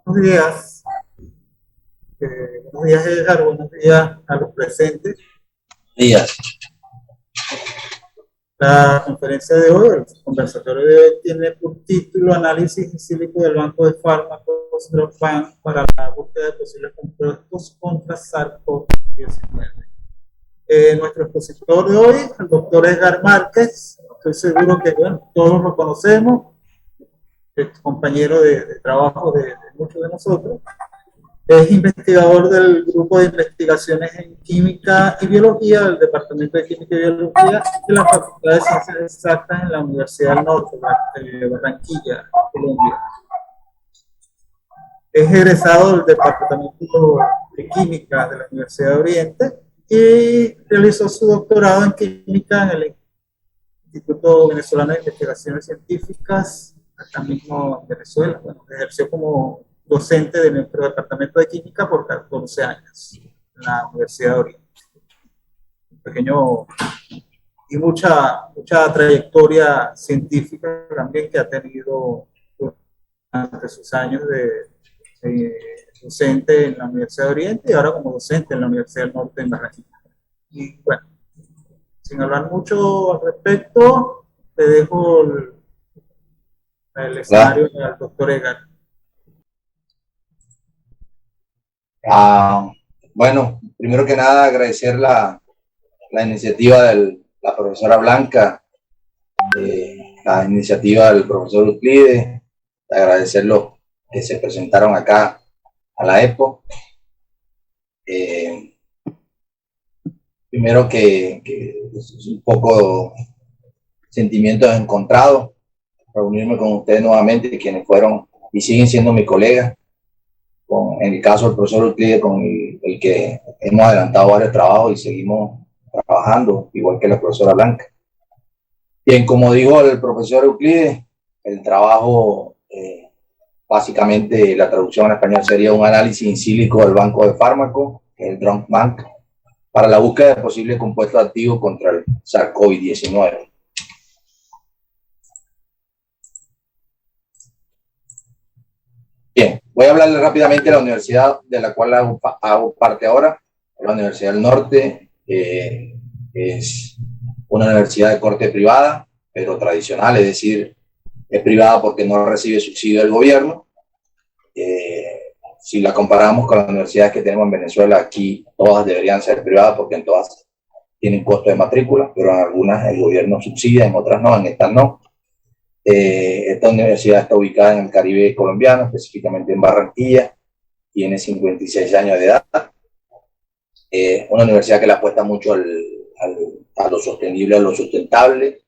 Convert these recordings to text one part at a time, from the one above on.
Buenos días. Buenos días, Edgar. Buenos días a los presentes. Días. La conferencia de hoy, el conversatorio de hoy, tiene por título Análisis in silico del banco de fármacos Dropbank para la búsqueda de posibles compuestos contra SARS-CoV-19. Nuestro expositor de hoy, el doctor Edgar Márquez, estoy seguro que todos lo conocemos, es compañero de trabajo de muchos de nosotros. Es investigador del Grupo de Investigaciones en Química y Biología del Departamento de Química y Biología de la Facultad de Ciencias Exactas en la Universidad del Norte de Barranquilla, Colombia. Es egresado del Departamento de Química de la Universidad de Oriente y realizó su doctorado en Química en el Instituto Venezolano de Investigaciones Científicas, acá mismo en Venezuela. Bueno, ejerció como docente de nuestro departamento de química por 14 años en la Universidad de Oriente. Un pequeño y mucha trayectoria científica también que ha tenido durante sus años de docente en la Universidad de Oriente y ahora como docente en la Universidad del Norte en Barranquilla. Y bueno, sin hablar mucho al respecto, te dejo el escenario al doctor Edgar. Bueno, primero que nada agradecer la iniciativa de la profesora Blanca, la iniciativa del profesor Euclides, agradecer los que se presentaron acá a la EPO. Primero que es un poco sentimientos encontrados, reunirme con ustedes nuevamente, quienes fueron y siguen siendo mis colegas. En el caso del profesor Euclides, con el que hemos adelantado varios trabajos y seguimos trabajando, igual que la profesora Blanca. Bien, como dijo el profesor Euclides, el trabajo, básicamente la traducción en español sería un análisis in silico del banco de fármacos, el Dropbank, para la búsqueda de posibles compuestos activos contra el SARS-CoV-19. Bien, voy a hablarles rápidamente de la universidad de la cual hago parte ahora. La Universidad del Norte es una universidad de corte privada, pero tradicional, es decir, es privada porque no recibe subsidio del gobierno. Si la comparamos con las universidades que tenemos en Venezuela, aquí todas deberían ser privadas porque en todas tienen costo de matrícula, pero en algunas el gobierno subsidia, en otras no, en estas no. Esta universidad está ubicada en el Caribe colombiano, específicamente en Barranquilla, tiene 56 años de edad. Una universidad que le apuesta mucho a lo sostenible, a lo sustentable.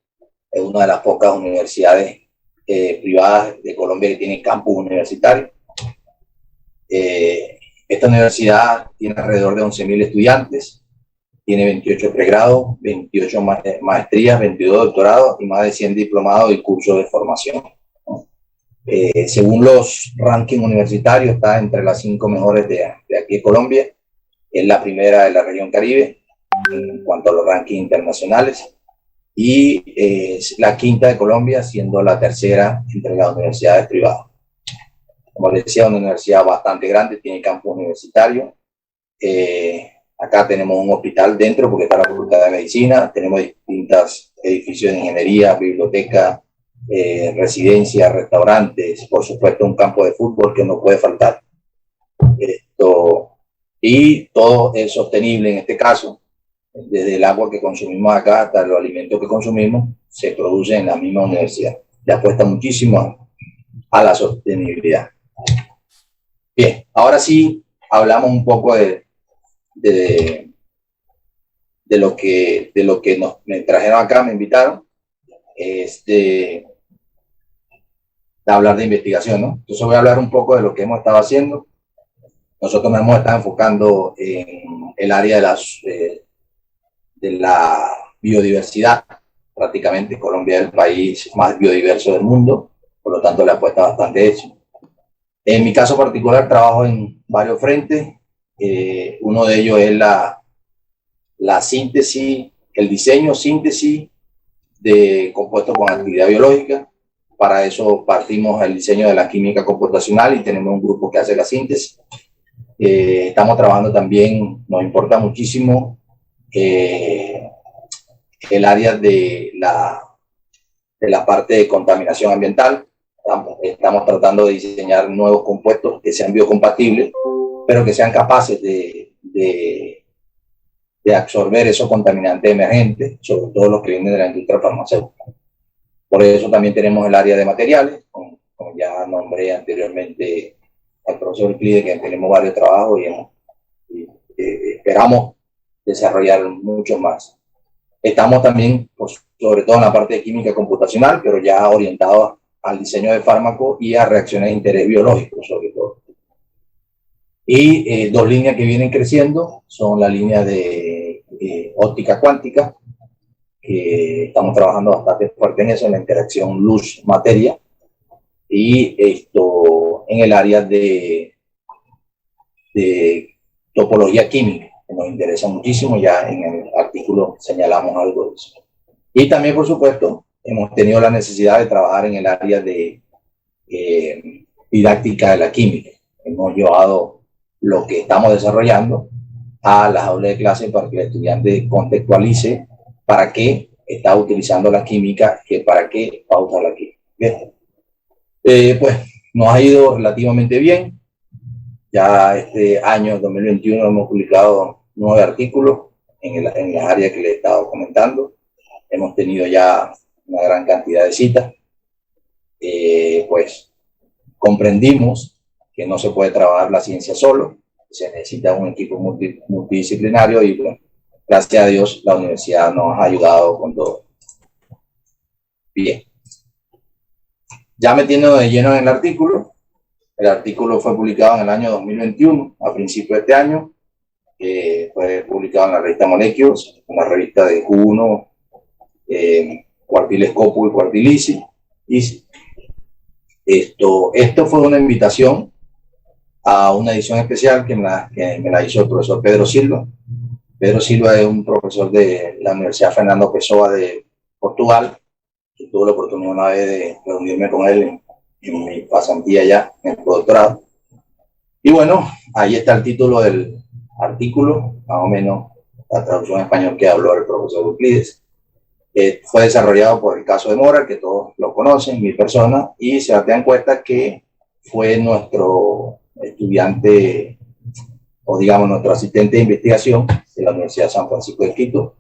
Es una de las pocas universidades privadas de Colombia que tiene campus universitario. Esta universidad tiene alrededor de 11.000 estudiantes, tiene 28 pregrados, 28 maestrías, 22 doctorados y más de 100 diplomados y cursos de formación. Según los rankings universitarios, está entre las 5 mejores de aquí de Colombia. Es la primera de la región Caribe en cuanto a los rankings internacionales y es la quinta de Colombia, siendo la tercera entre las universidades privadas. Como les decía, una universidad bastante grande, tiene campus universitario. Acá tenemos un hospital dentro porque está la Facultad de Medicina, tenemos distintos edificios de ingeniería, biblioteca, residencias, restaurantes, por supuesto un campo de fútbol que no puede faltar. Y todo es sostenible en este caso, desde el agua que consumimos acá hasta los alimentos que consumimos, se produce en la misma universidad. Le apuesta muchísimo a la sostenibilidad. Bien, ahora sí hablamos un poco de lo que me trajeron acá, me invitaron, de hablar de investigación, ¿no? Entonces voy a hablar un poco de lo que hemos estado haciendo. Nosotros nos hemos estado enfocando en el área de la biodiversidad. Prácticamente Colombia es el país más biodiverso del mundo, por lo tanto le apuesta bastante a eso. En mi caso particular trabajo en varios frentes. Uno de ellos es la síntesis, el diseño, síntesis de compuestos con actividad biológica. para eso partimos el diseño de la química computacional y tenemos un grupo que hace la síntesis. Estamos trabajando también, nos importa muchísimo el área de la parte de contaminación ambiental. Estamos tratando de diseñar nuevos compuestos que sean biocompatibles, pero que sean capaces de absorber esos contaminantes emergentes, sobre todo los que vienen de la industria farmacéutica. Por eso también tenemos el área de materiales, como ya nombré anteriormente al profesor Euclides, que tenemos varios trabajos y esperamos desarrollar mucho más. Estamos también, pues, sobre todo en la parte de química computacional, pero ya orientados al diseño de fármacos y a reacciones de interés biológico, sobre todo. Y dos líneas que vienen creciendo son la línea de óptica cuántica, que estamos trabajando bastante fuerte en eso, en la interacción luz-materia, y esto en el área de topología química, que nos interesa muchísimo. Ya en el artículo señalamos algo de eso. Y también, por supuesto, hemos tenido la necesidad de trabajar en el área de didáctica de la química. Hemos llevado lo que estamos desarrollando a las aulas de clase para que el estudiante contextualice para qué está utilizando la química, que para qué va a usar la química. Pues nos ha ido relativamente bien. Ya este año 2021 hemos publicado 9 artículos en las áreas que les he estado comentando. Hemos tenido ya una gran cantidad de citas. Pues comprendimos que no se puede trabajar la ciencia solo, se necesita un equipo multidisciplinario y, bueno, gracias a Dios la universidad nos ha ayudado con todo. Bien. Ya metiendo de lleno en el artículo fue publicado en el año 2021, a principios de este año. Fue publicado en la revista Molecules, una revista de Q1, Quartilescopo y Quartilici. Y esto fue una invitación a una edición especial que me la hizo el profesor Pedro Silva. Pedro Silva es un profesor de la Universidad Fernando Pessoa de Portugal, que tuve la oportunidad una vez de reunirme con él en mi pasantía ya, en el doctorado. Y bueno, ahí está el título del artículo, más o menos la traducción en español que habló el profesor Euclides. Fue desarrollado por el caso de Mora, que todos lo conocen, mi persona, y se dan cuenta que fue nuestro estudiante, o digamos nuestro asistente de investigación de la Universidad de San Francisco de Quito.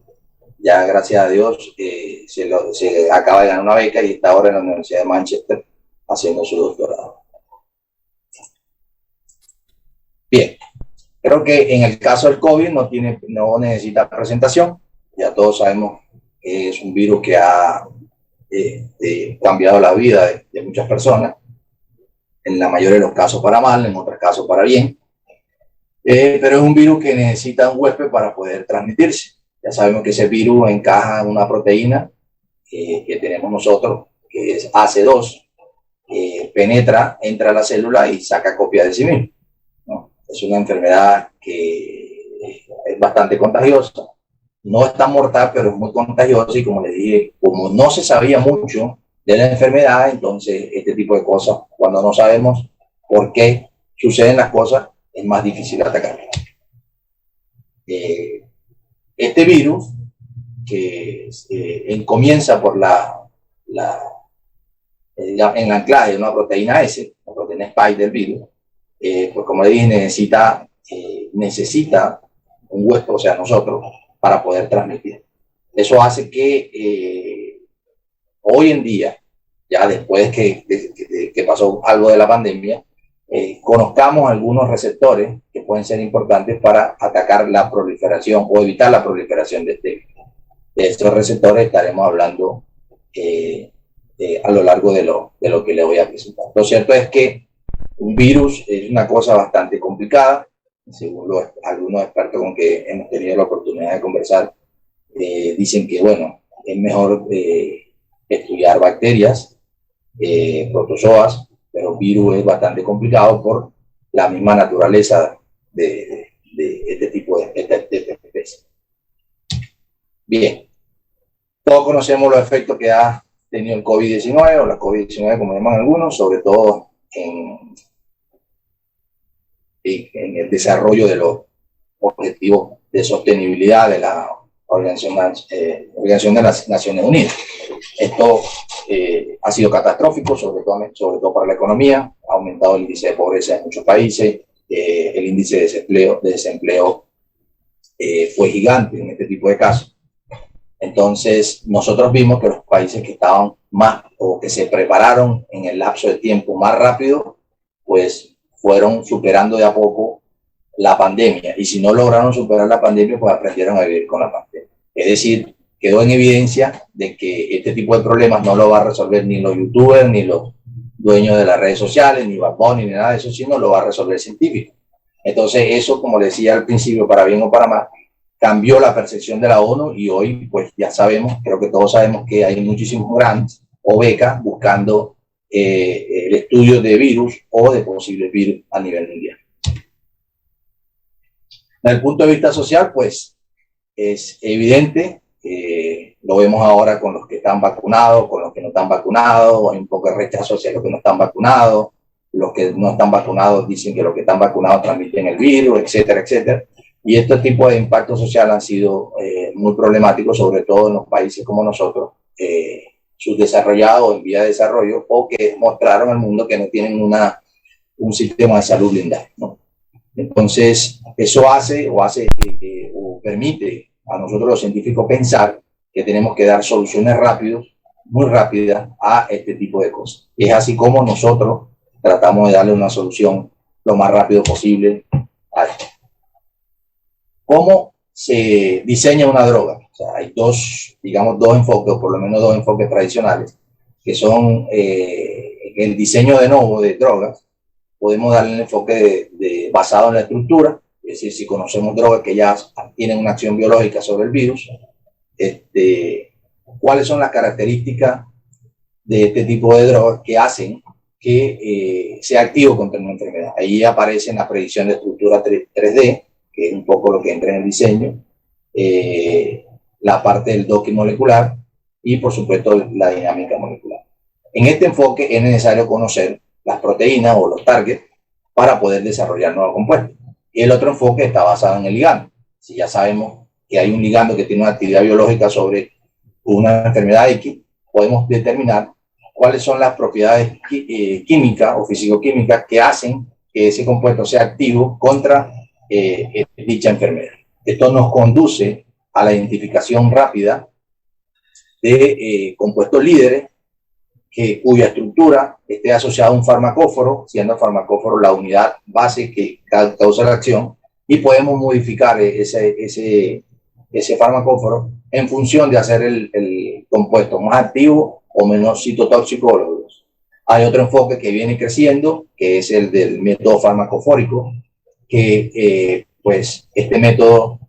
Ya gracias a Dios se acaba de ganar una beca y está ahora en la Universidad de Manchester haciendo su doctorado. Bien, creo que en el caso del COVID no necesita presentación. Ya todos sabemos que es un virus que ha cambiado la vida de muchas personas, en la mayoría de los casos para mal, en otros casos para bien. Pero es un virus que necesita un huésped para poder transmitirse. Ya sabemos que ese virus encaja en una proteína que tenemos nosotros, que es AC2, que entra a la célula y saca copia de sí mismo, ¿no? Es una enfermedad que es bastante contagiosa. No es tan mortal, pero es muy contagiosa, y como les dije, como no se sabía mucho de la enfermedad, entonces este tipo de cosas, cuando no sabemos por qué suceden las cosas, es más difícil atacar. Este virus, que comienza por el anclaje de una proteína S, la proteína spike del virus, pues como le dije, necesita un huésped, o sea, nosotros, para poder transmitir. Eso hace que hoy en día, ya después que pasó algo de la pandemia, conozcamos algunos receptores que pueden ser importantes para atacar la proliferación o evitar la proliferación de este virus. De estos receptores estaremos hablando a lo largo de lo que le voy a presentar. Lo cierto es que un virus es una cosa bastante complicada. Según algunos expertos con que hemos tenido la oportunidad de conversar, dicen que, bueno, es mejor estudiar bacterias, protozoas, pero virus es bastante complicado por la misma naturaleza de este tipo de especies. Bien, todos conocemos los efectos que da tenido el COVID-19 o la COVID-19 como llaman algunos, sobre todo en el desarrollo de los objetivos de sostenibilidad de la Organización de las Naciones Unidas. Esto ha sido catastrófico, sobre todo para la economía, ha aumentado el índice de pobreza en muchos países, el índice de desempleo fue gigante en este tipo de casos. Entonces, nosotros vimos que los países que estaban más o que se prepararon en el lapso de tiempo más rápido, pues fueron superando de a poco la pandemia. Y si no lograron superar la pandemia, pues aprendieron a vivir con la pandemia. Es decir, quedó en evidencia de que este tipo de problemas no lo va a resolver ni los youtubers, ni los dueños de las redes sociales, ni Bad Bunny, ni nada de eso, sino lo va a resolver el científico. Entonces, eso, como decía al principio, para bien o para mal, cambió la percepción de la ONU y hoy pues ya sabemos, creo que todos sabemos que hay muchísimos grants o becas buscando el estudio de virus o de posibles virus a nivel mundial. Desde el punto de vista social, pues es evidente, lo vemos ahora con los que están vacunados, con los que no están vacunados, hay un poco de rechazo hacia los que no están vacunados, los que no están vacunados dicen que los que están vacunados transmiten el virus, etcétera, etcétera. Y este tipo de impacto social han sido muy problemáticos, sobre todo en los países como nosotros, subdesarrollados en vía de desarrollo, o que mostraron al mundo que no tienen un sistema de salud blindado, ¿no? Entonces, eso hace o permite a nosotros los científicos pensar que tenemos que dar soluciones muy rápidas a este tipo de cosas. Es así como nosotros tratamos de darle una solución lo más rápido posible a esto. ¿Cómo se diseña una droga? O sea, hay dos enfoques, o por lo menos dos enfoques tradicionales, que son el diseño de nuevo de drogas. Podemos darle el enfoque basado en la estructura, es decir, si conocemos drogas que ya tienen una acción biológica sobre el virus, cuáles son las características de este tipo de drogas que hacen que sea activo contra una enfermedad. Ahí aparece la predicción de estructura 3D, que es un poco lo que entra en el diseño, la parte del docking molecular y, por supuesto, la dinámica molecular. En este enfoque es necesario conocer las proteínas o los targets para poder desarrollar nuevos compuestos. Y el otro enfoque está basado en el ligando. Si ya sabemos que hay un ligando que tiene una actividad biológica sobre una enfermedad X, podemos determinar cuáles son las propiedades químicas o físico-químicas que hacen que ese compuesto sea activo contra dicha enfermedad. Esto nos conduce a la identificación rápida de compuestos líderes cuya estructura esté asociada a un farmacóforo, siendo el farmacóforo la unidad base que causa la acción, y podemos modificar ese farmacóforo en función de hacer el compuesto más activo o menos citotóxico. Hay otro enfoque que viene creciendo, que es el del método farmacofórico, que pues este método,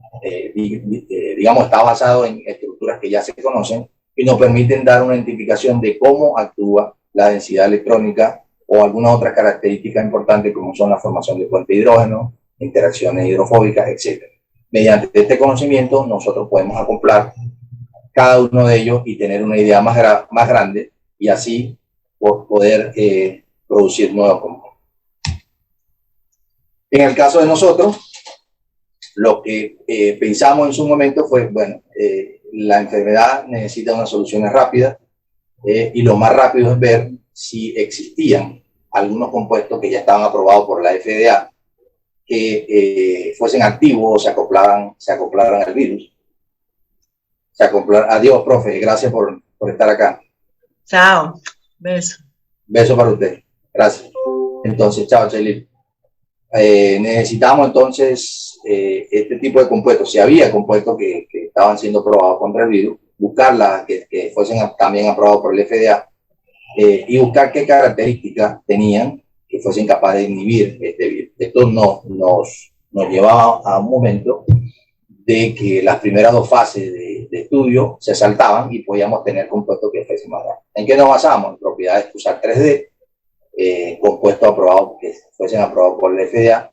digamos, está basado en estructuras que ya se conocen y nos permiten dar una identificación de cómo actúa la densidad electrónica o alguna otra característica importante como son la formación de puentes de hidrógeno, interacciones hidrofóbicas, etc. Mediante este conocimiento nosotros podemos acoplar cada uno de ellos y tener una idea más grande y así poder producir nuevos compuestos. En el caso de nosotros, lo que pensamos en su momento fue, bueno, la enfermedad necesita unas soluciones rápidas y lo más rápido es ver si existían algunos compuestos que ya estaban aprobados por la FDA que fuesen activos o se acoplaran al virus. Adiós, profe, gracias por estar acá. Chao, beso. Beso para usted, gracias. Entonces, chao, Chelly. Necesitamos entonces este tipo de compuestos. Si había compuestos que estaban siendo probados contra el virus, buscarlas que fuesen también aprobados por el FDA y buscar qué características tenían que fuesen capaces de inhibir este virus. Esto nos llevaba a un momento de que las primeras dos fases de estudio se saltaban y podíamos tener compuestos que fuesen más grandes. ¿En qué nos basamos? En propiedades pulsar 3D, compuestos aprobados que fuesen aprobados por el FDA,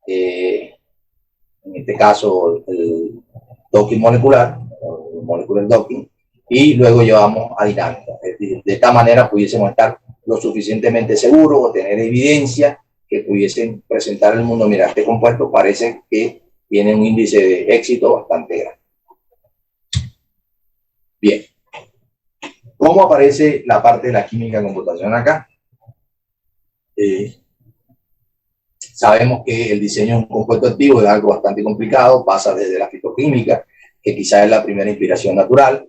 en este caso el docking molecular, molecular docking, y luego llevamos a dinámica. Es decir, de esta manera pudiésemos estar lo suficientemente seguros o tener evidencia que pudiesen presentar al mundo: mira, este compuesto parece que tiene un índice de éxito bastante grande. Bien, ¿cómo aparece la parte de la química computacional acá? Sabemos que el diseño de un compuesto activo es algo bastante complicado, pasa desde la fitoquímica, que quizás es la primera inspiración natural,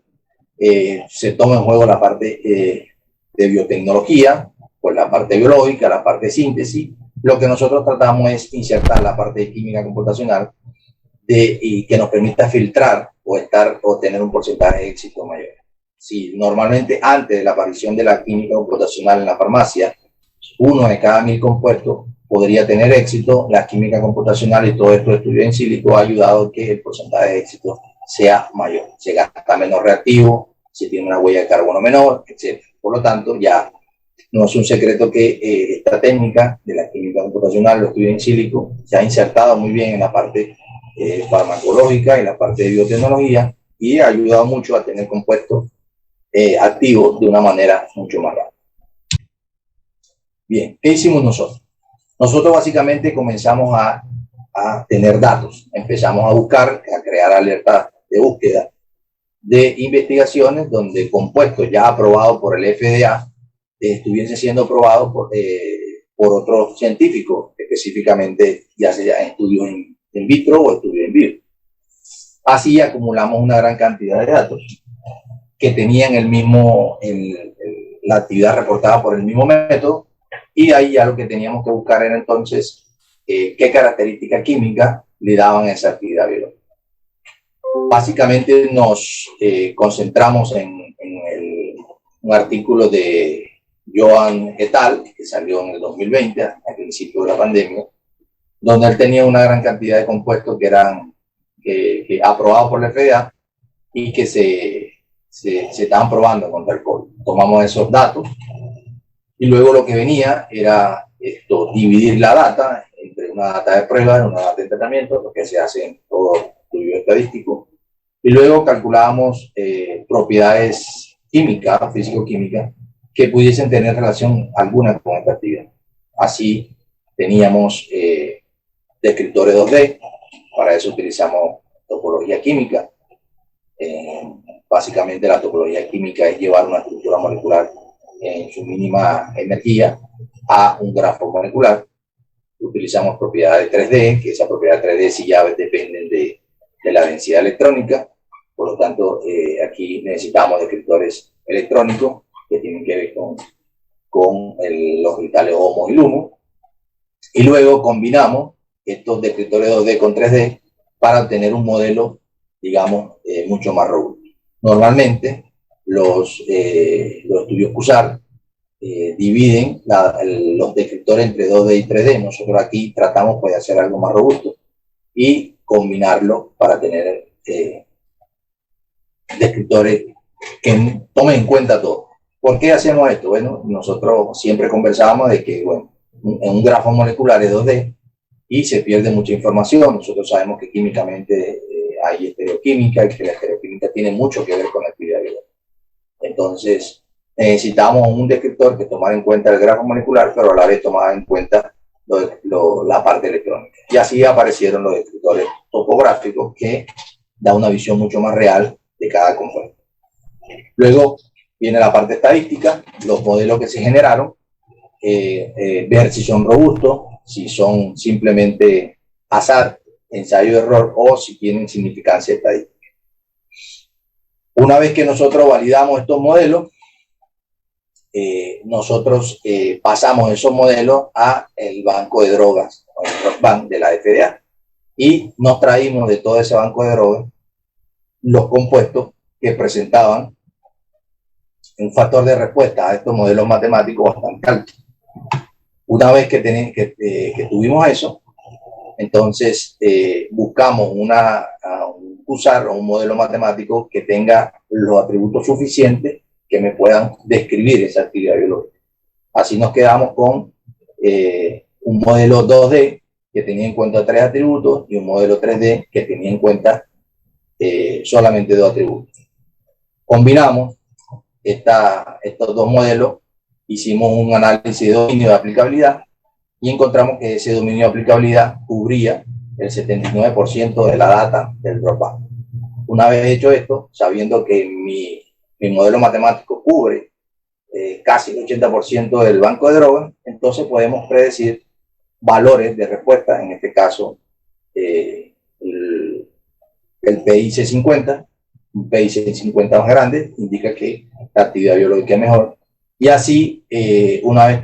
se toma en juego la parte de biotecnología, pues la parte biológica, la parte de síntesis. Lo que nosotros tratamos es insertar la parte de química computacional y que nos permita filtrar o tener un porcentaje de éxito mayor. Si normalmente antes de la aparición de la química computacional en la farmacia, 1 de cada 1000 compuestos podría tener éxito, la química computacional y todo esto de estudio en sílico ha ayudado a que el porcentaje de éxito sea mayor. Se gasta menos reactivo, se tiene una huella de carbono menor, etc. Por lo tanto, ya no es un secreto que esta técnica de la química computacional, el estudio en sílico, se ha insertado muy bien en la parte farmacológica y la parte de biotecnología, y ha ayudado mucho a tener compuestos activos de una manera mucho más rápida. Bien, ¿qué hicimos nosotros? Nosotros básicamente comenzamos a tener datos, empezamos a buscar, a crear alertas de búsqueda de investigaciones donde compuestos ya aprobados por el FDA estuviesen siendo aprobados por otros científicos, específicamente ya sea estudios en vitro o estudios en vivo. Así acumulamos una gran cantidad de datos que tenían la actividad reportada por el mismo método, y ahí ya lo que teníamos que buscar era entonces qué característica química le daban a esa actividad biológica. Básicamente nos concentramos en un artículo de Joan et al., que salió en el 2020, al principio de la pandemia, donde él tenía una gran cantidad de compuestos que eran aprobados por la FDA y que se estaban probando contra el COVID. Tomamos esos datos y luego lo que venía era dividir la data entre una data de prueba y una data de tratamiento, lo que se hace en todo estudio estadístico, y luego calculábamos propiedades químicas, físico-químicas, que pudiesen tener relación alguna con esta actividad. Así teníamos descriptores 2D, para eso utilizamos topología química. Básicamente la topología química es llevar una estructura molecular en su mínima energía a un grafo molecular. Utilizamos propiedades 3D, que esas propiedades 3D sí ya dependen de la densidad electrónica. Por lo tanto, aquí necesitamos descriptores electrónicos que tienen que ver con los orbitales HOMO y LUMO. Y luego combinamos estos descriptores 2D con 3D para obtener un modelo, digamos, mucho más robusto. Normalmente, los estudios QSAR dividen los descriptores entre 2D y 3D. Nosotros aquí tratamos de hacer algo más robusto y combinarlo para tener descriptores que tomen en cuenta todo. ¿Por qué hacemos esto? Bueno, nosotros siempre conversábamos de que, bueno, en un grafo molecular es 2D y se pierde mucha información. Nosotros sabemos que químicamente hay estereoquímica y que la estereoquímica tiene mucho que ver con la actividad biológica. Entonces, necesitamos un descriptor que tomara en cuenta el grafo molecular, pero a la vez tomara en cuenta la parte electrónica. Y así aparecieron los descriptores topográficos, que da una visión mucho más real de cada compuesto. Luego viene la parte estadística, los modelos que se generaron, ver si son robustos, si son simplemente azar, ensayo de error, o si tienen significancia estadística. Una vez que nosotros validamos estos modelos, nosotros pasamos esos modelos a el banco de drogas, o el drug bank de la FDA, y nos traímos de todo ese banco de drogas los compuestos que presentaban un factor de respuesta a estos modelos matemáticos bastante alto. Una vez que tuvimos eso, entonces buscamos un QSAR o un modelo matemático que tenga los atributos suficientes que me puedan describir esa actividad biológica. Así nos quedamos con un modelo 2D que tenía en cuenta 3 atributos y un modelo 3D que tenía en cuenta solamente 2 atributos. Combinamos estos dos modelos, hicimos un análisis de dominio de aplicabilidad y encontramos que ese dominio de aplicabilidad cubría el 79% de la data del dropout. Una vez hecho esto, sabiendo que mi modelo matemático cubre casi el 80% del banco de drogas, entonces podemos predecir valores de respuesta, en este caso el PIC50, un PIC50 más grande, indica que la actividad biológica es mejor. Y así, una vez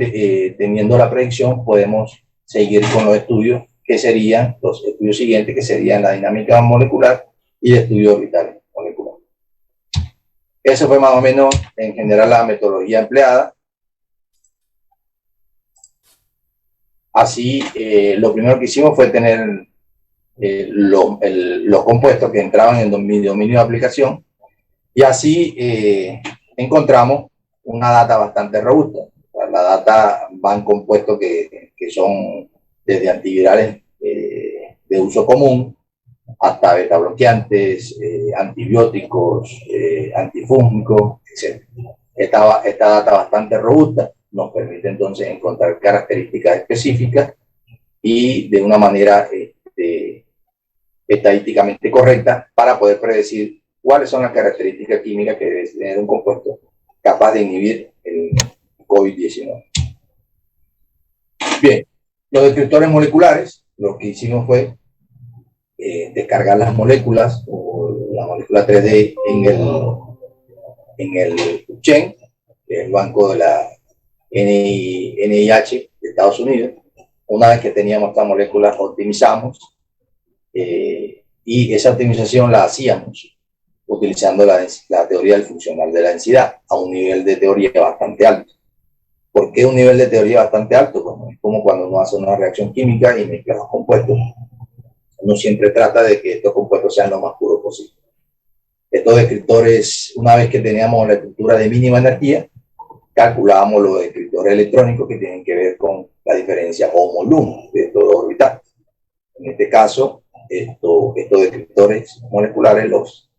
teniendo la predicción, podemos seguir con los estudios que serían los estudios siguientes, que serían la dinámica molecular y el estudio orbital molecular. Eso fue más o menos en general la metodología empleada. Así, lo primero que hicimos fue tener los compuestos que entraban en el dominio de aplicación, y así encontramos una data bastante robusta. La data van compuestos que son desde antivirales de uso común hasta beta bloqueantes, antibióticos, antifúngicos, etc. Esta data bastante robusta nos permite entonces encontrar características específicas y de una manera estadísticamente correcta para poder predecir cuáles son las características químicas que debe tener un compuesto capaz de inhibir el COVID-19. Bien, los descriptores moleculares, lo que hicimos fue descargar las moléculas o la molécula 3D en el Chain, que es el banco de la NIH de Estados Unidos. Una vez que teníamos esta molécula, optimizamos y esa optimización la hacíamos utilizando la teoría del funcional de la densidad a un nivel de teoría bastante alto. ¿Por qué un nivel de teoría bastante alto? Bueno, es como cuando uno hace una reacción química y mezcla los compuestos. Uno siempre trata de que estos compuestos sean lo más puros posible. Estos descriptores, una vez que teníamos la estructura de mínima energía, calculábamos los descriptores electrónicos que tienen que ver con la diferencia HOMO-LUMO de estos dos orbitales. En este caso, estos descriptores moleculares los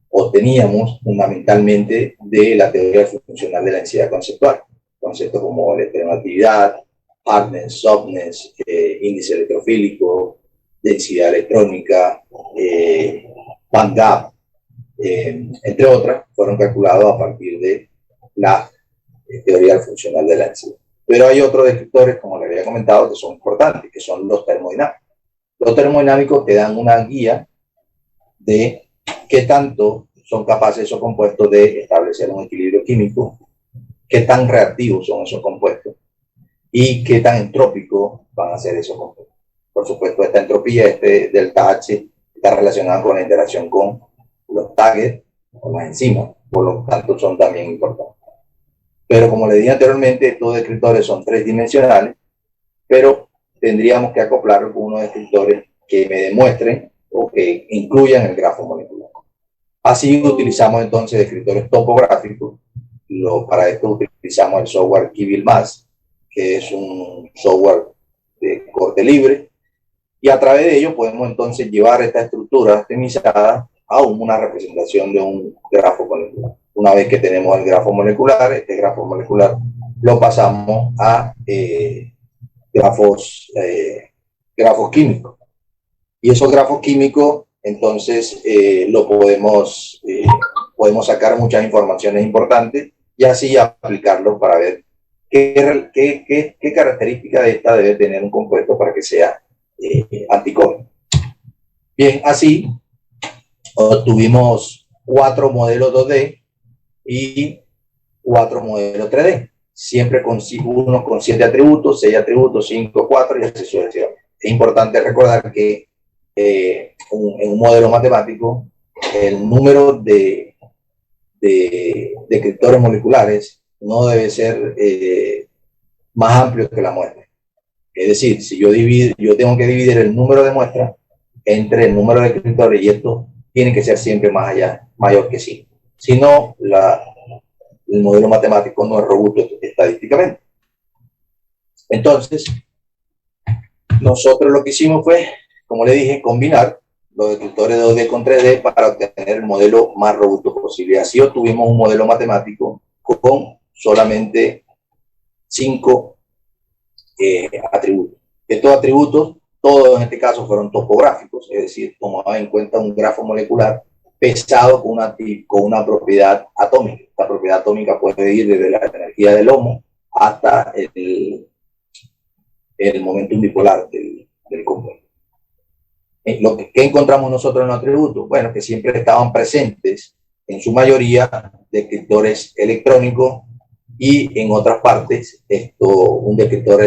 obteníamos fundamentalmente de la teoría funcional de la densidad conceptual. Conceptos como electronegatividad, hardness, softness, índice electrofílico, densidad electrónica, band gap, entre otras, fueron calculados a partir de la teoría funcional de la densidad. Pero hay otros descriptores, como les había comentado, que son importantes, que son los termodinámicos. Los termodinámicos te dan una guía de qué tanto son capaces esos compuestos de establecer un equilibrio químico, qué tan reactivos son esos compuestos y qué tan entrópicos van a ser esos compuestos. Por supuesto, esta entropía, delta H, está relacionada con la interacción con los targets, con las enzimas, por lo tanto son también importantes. Pero como les dije anteriormente, estos descriptores son tridimensionales, pero tendríamos que acoplarlo con unos descriptores que me demuestren o que incluyan el grafo molecular. Así utilizamos entonces descriptores topográficos. Para esto utilizamos el software KiViLMass, que es un software de corte libre, y a través de ello podemos entonces llevar esta estructura optimizada a una representación de un grafo molecular. Una vez que tenemos el grafo molecular, este grafo molecular lo pasamos a grafos químicos. Y esos grafos químicos, entonces, podemos sacar muchas informaciones importantes y así aplicarlos para ver qué característica de esta debe tener un compuesto para que sea anti-COVID. Bien, así obtuvimos 4 modelos 2D y 4 modelos 3D, siempre con uno con 7 atributos, 6 atributos, 5, 4 y así sucesivamente. Es importante recordar que en un modelo matemático el número de descriptores moleculares no debe ser más amplio que la muestra. Es decir, si yo tengo que dividir el número de muestras entre el número de descriptores, y esto tiene que ser siempre mayor que 5. Si no, el modelo matemático no es robusto estadísticamente. Entonces, nosotros lo que hicimos fue, como le dije, combinar los descriptores 2D con 3D para obtener el modelo más robusto posible. posibilidad. Así obtuvimos un modelo matemático con solamente 5 atributos. Estos atributos, todos en este caso fueron topográficos, es decir, tomaba en cuenta un grafo molecular pesado con una propiedad atómica. Esta propiedad atómica puede ir desde la energía del HOMO hasta el momentum bipolar del compuesto. ¿Qué encontramos nosotros en los atributos? Bueno, que siempre estaban presentes, en su mayoría, descriptores electrónicos y en otras partes, un descriptor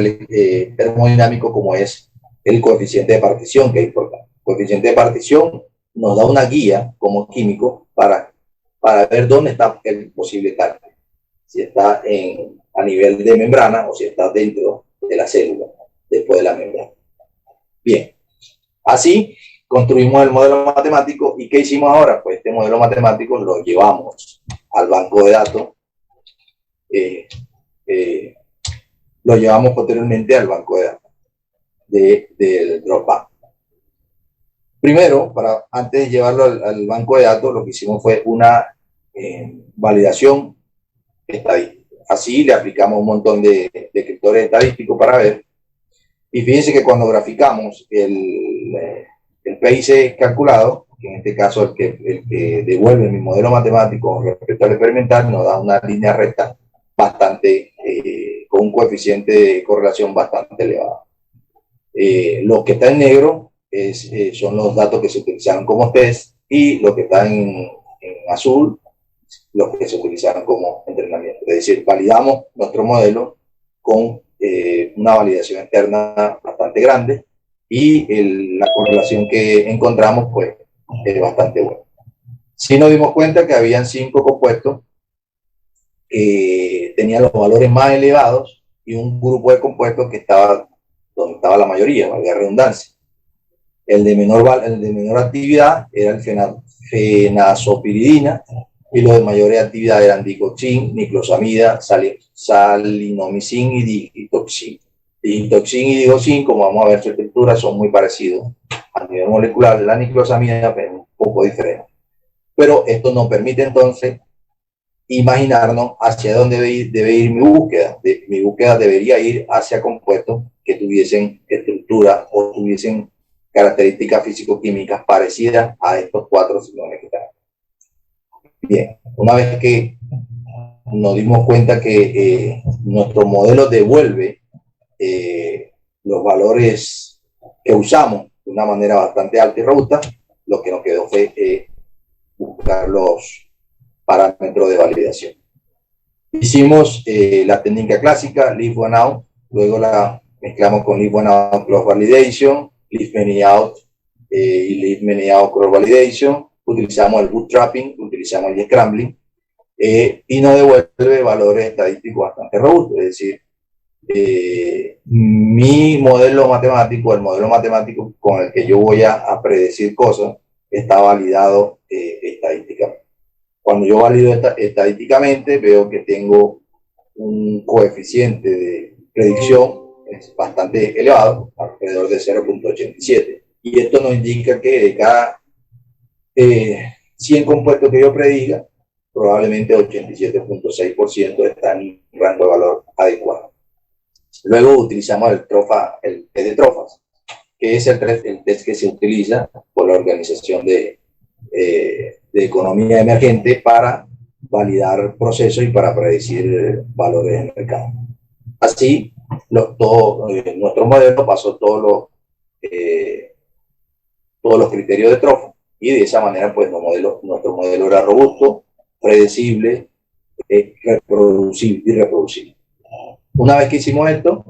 termodinámico como es el coeficiente de partición, que es importante. El coeficiente de partición nos da una guía como químico para ver dónde está el posible cálculo. Si está a nivel de membrana o si está dentro de la célula, después de la membrana. Bien. Así construimos el modelo matemático. ¿Y qué hicimos ahora? Pues este modelo matemático lo llevamos al banco de datos. Lo llevamos posteriormente al banco de datos del Dropbox. Primero, antes de llevarlo al banco de datos, lo que hicimos fue una validación estadística. Así le aplicamos un montón de descriptores estadísticos para ver. Y fíjense que cuando graficamos el PIC calculado, que en este caso el que devuelve mi modelo matemático respecto al experimental, nos da una línea recta bastante, con un coeficiente de correlación bastante elevado. Lo que está en negro son los datos que se utilizaron como test, y lo que está en azul, los que se utilizaron como entrenamiento. Es decir, validamos nuestro modelo con una validación externa bastante grande, y la correlación que encontramos pues es bastante buena. Sí nos dimos cuenta que habían 5 compuestos que tenían los valores más elevados y un grupo de compuestos que estaba donde estaba la mayoría, valga la redundancia. El de menor actividad era el fenazopiridina, y los de mayor actividad eran digoxin, niclosamida, salinomicin y digitoxin. Digitoxin y digoxin, como vamos a ver su estructura, son muy parecidos a nivel molecular. La niclosamida es un poco diferente. Pero esto nos permite entonces imaginarnos hacia dónde debe ir mi búsqueda. Mi búsqueda debería ir hacia compuestos que tuviesen estructura o tuviesen características físico-químicas parecidas a estos 4 signos que están. Bien, una vez que nos dimos cuenta que nuestro modelo devuelve los valores que usamos de una manera bastante alta y robusta, lo que nos quedó fue buscar los parámetros de validación. Hicimos la técnica clásica, Leave One Out, luego la mezclamos con Leave One Out Cross Validation, Leave Many Out y Leave Many Out Cross Validation. Utilizamos el bootstrapping, utilizamos el scrambling, y nos devuelve valores estadísticos bastante robustos. Es decir, mi modelo matemático, el modelo matemático con el que yo voy a predecir cosas, está validado estadísticamente. Cuando yo valido estadísticamente, veo que tengo un coeficiente de predicción bastante elevado, alrededor de 0.87. Y esto nos indica que de cada 100 compuestos que yo prediga, probablemente 87.6% están en un rango de valor adecuado. Luego utilizamos el test de Trofas, que es el test que se utiliza por la Organización de Economía Emergente para validar procesos y para predecir valores en el mercado. Así, nuestro modelo pasó todos los criterios de Trofas, y de esa manera pues nuestro modelo era robusto, predecible, reproducible y reproducible. Una vez que hicimos esto,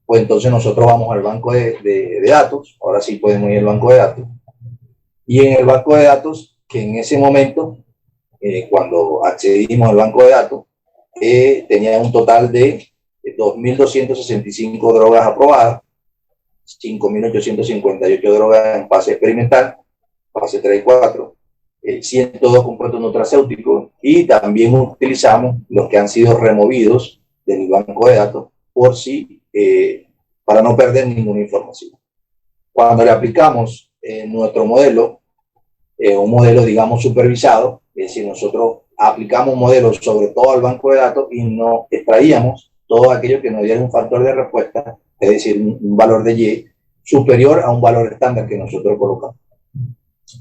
pues entonces nosotros vamos al banco de datos. Ahora sí podemos ir al banco de datos. Y en el banco de datos, que en ese momento, cuando accedimos al banco de datos, tenía un total de 2.265 drogas aprobadas, 5.858 drogas en fase experimental, fase 3 y 4, 102 compuestos nutracéuticos, y también utilizamos los que han sido removidos del banco de datos por para no perder ninguna información. Cuando le aplicamos nuestro modelo, un modelo digamos supervisado, Es decir, nosotros aplicamos modelos sobre todo al banco de datos y no extraíamos todo aquello que nos diera un factor de respuesta, es decir, un valor de Y superior a un valor estándar que nosotros colocamos.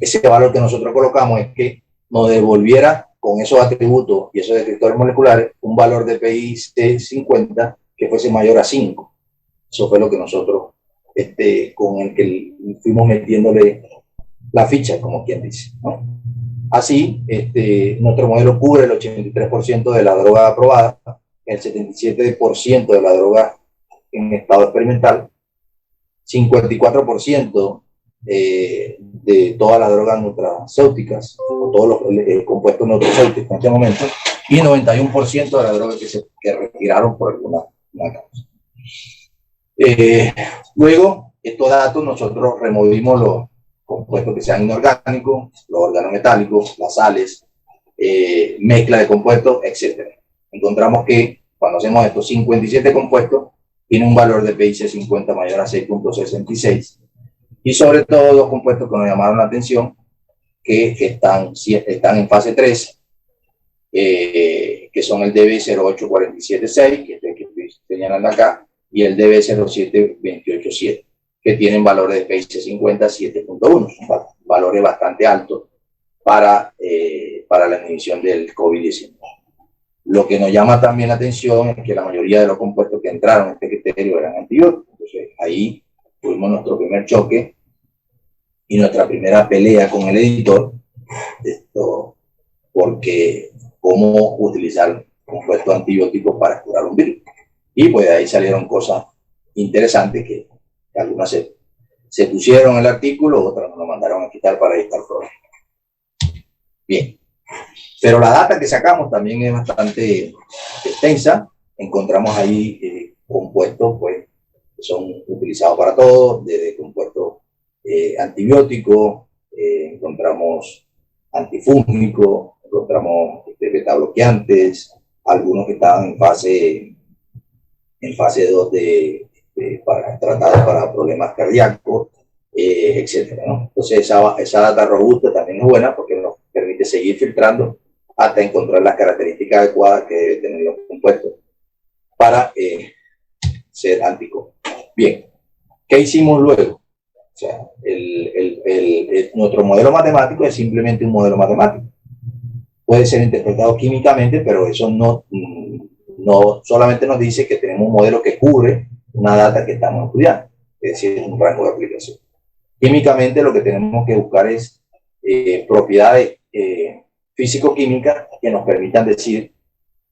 Ese valor que nosotros colocamos es que nos devolviera con esos atributos y esos descriptores moleculares un valor de PIC 50 que fuese mayor a 5. Eso fue lo que nosotros, con el que fuimos metiéndole la ficha, como quien dice, ¿no? Así, nuestro modelo cubre el 83% de la droga aprobada, el 77% de la droga en estado experimental, 54% de todas las drogas nutracéuticas, o todos los compuestos nutracéuticos en este momento, y 91% de las drogas que retiraron por alguna causa. Luego, estos datos nosotros removimos los compuestos que sean inorgánicos, los organometálicos, las sales, mezcla de compuestos, etc. Encontramos que cuando hacemos estos 57 compuestos, tiene un valor de PIC 50 mayor a 6.66, y sobre todo dos compuestos que nos llamaron la atención, que están en fase 3, que son el DB08476, que estoy señalando acá, y el DB07287, que tienen valores de PIC 50 7.1, valores bastante altos para la inhibición del COVID-19. Lo que nos llama también la atención es que la mayoría de los compuestos que entraron en este criterio eran antibióticos. Entonces, ahí tuvimos nuestro primer choque y nuestra primera pelea con el editor, porque cómo utilizar compuestos antibióticos para curar un virus. Y pues de ahí salieron cosas interesantes que algunas se pusieron en el artículo, otras nos lo mandaron a quitar para evitar problemas. Bien. Pero la data que sacamos también es bastante extensa. Encontramos ahí compuestos pues, que son utilizados para todo, desde compuestos antibióticos, encontramos antifúngicos, encontramos beta-bloqueantes, algunos que estaban en fase 2 para tratados para problemas cardíacos, etcétera, ¿no? Entonces esa data robusta también es buena porque nos permite seguir filtrando hasta encontrar las características adecuadas que deben tener los compuestos para ser anticovid. Bien, ¿qué hicimos luego? O sea, nuestro modelo matemático es simplemente un modelo matemático. Puede ser interpretado químicamente, pero eso no solamente nos dice que tenemos un modelo que cubre una data que estamos estudiando, es decir, un rango de aplicación. Químicamente lo que tenemos que buscar es propiedades físico-químicas que nos permitan decir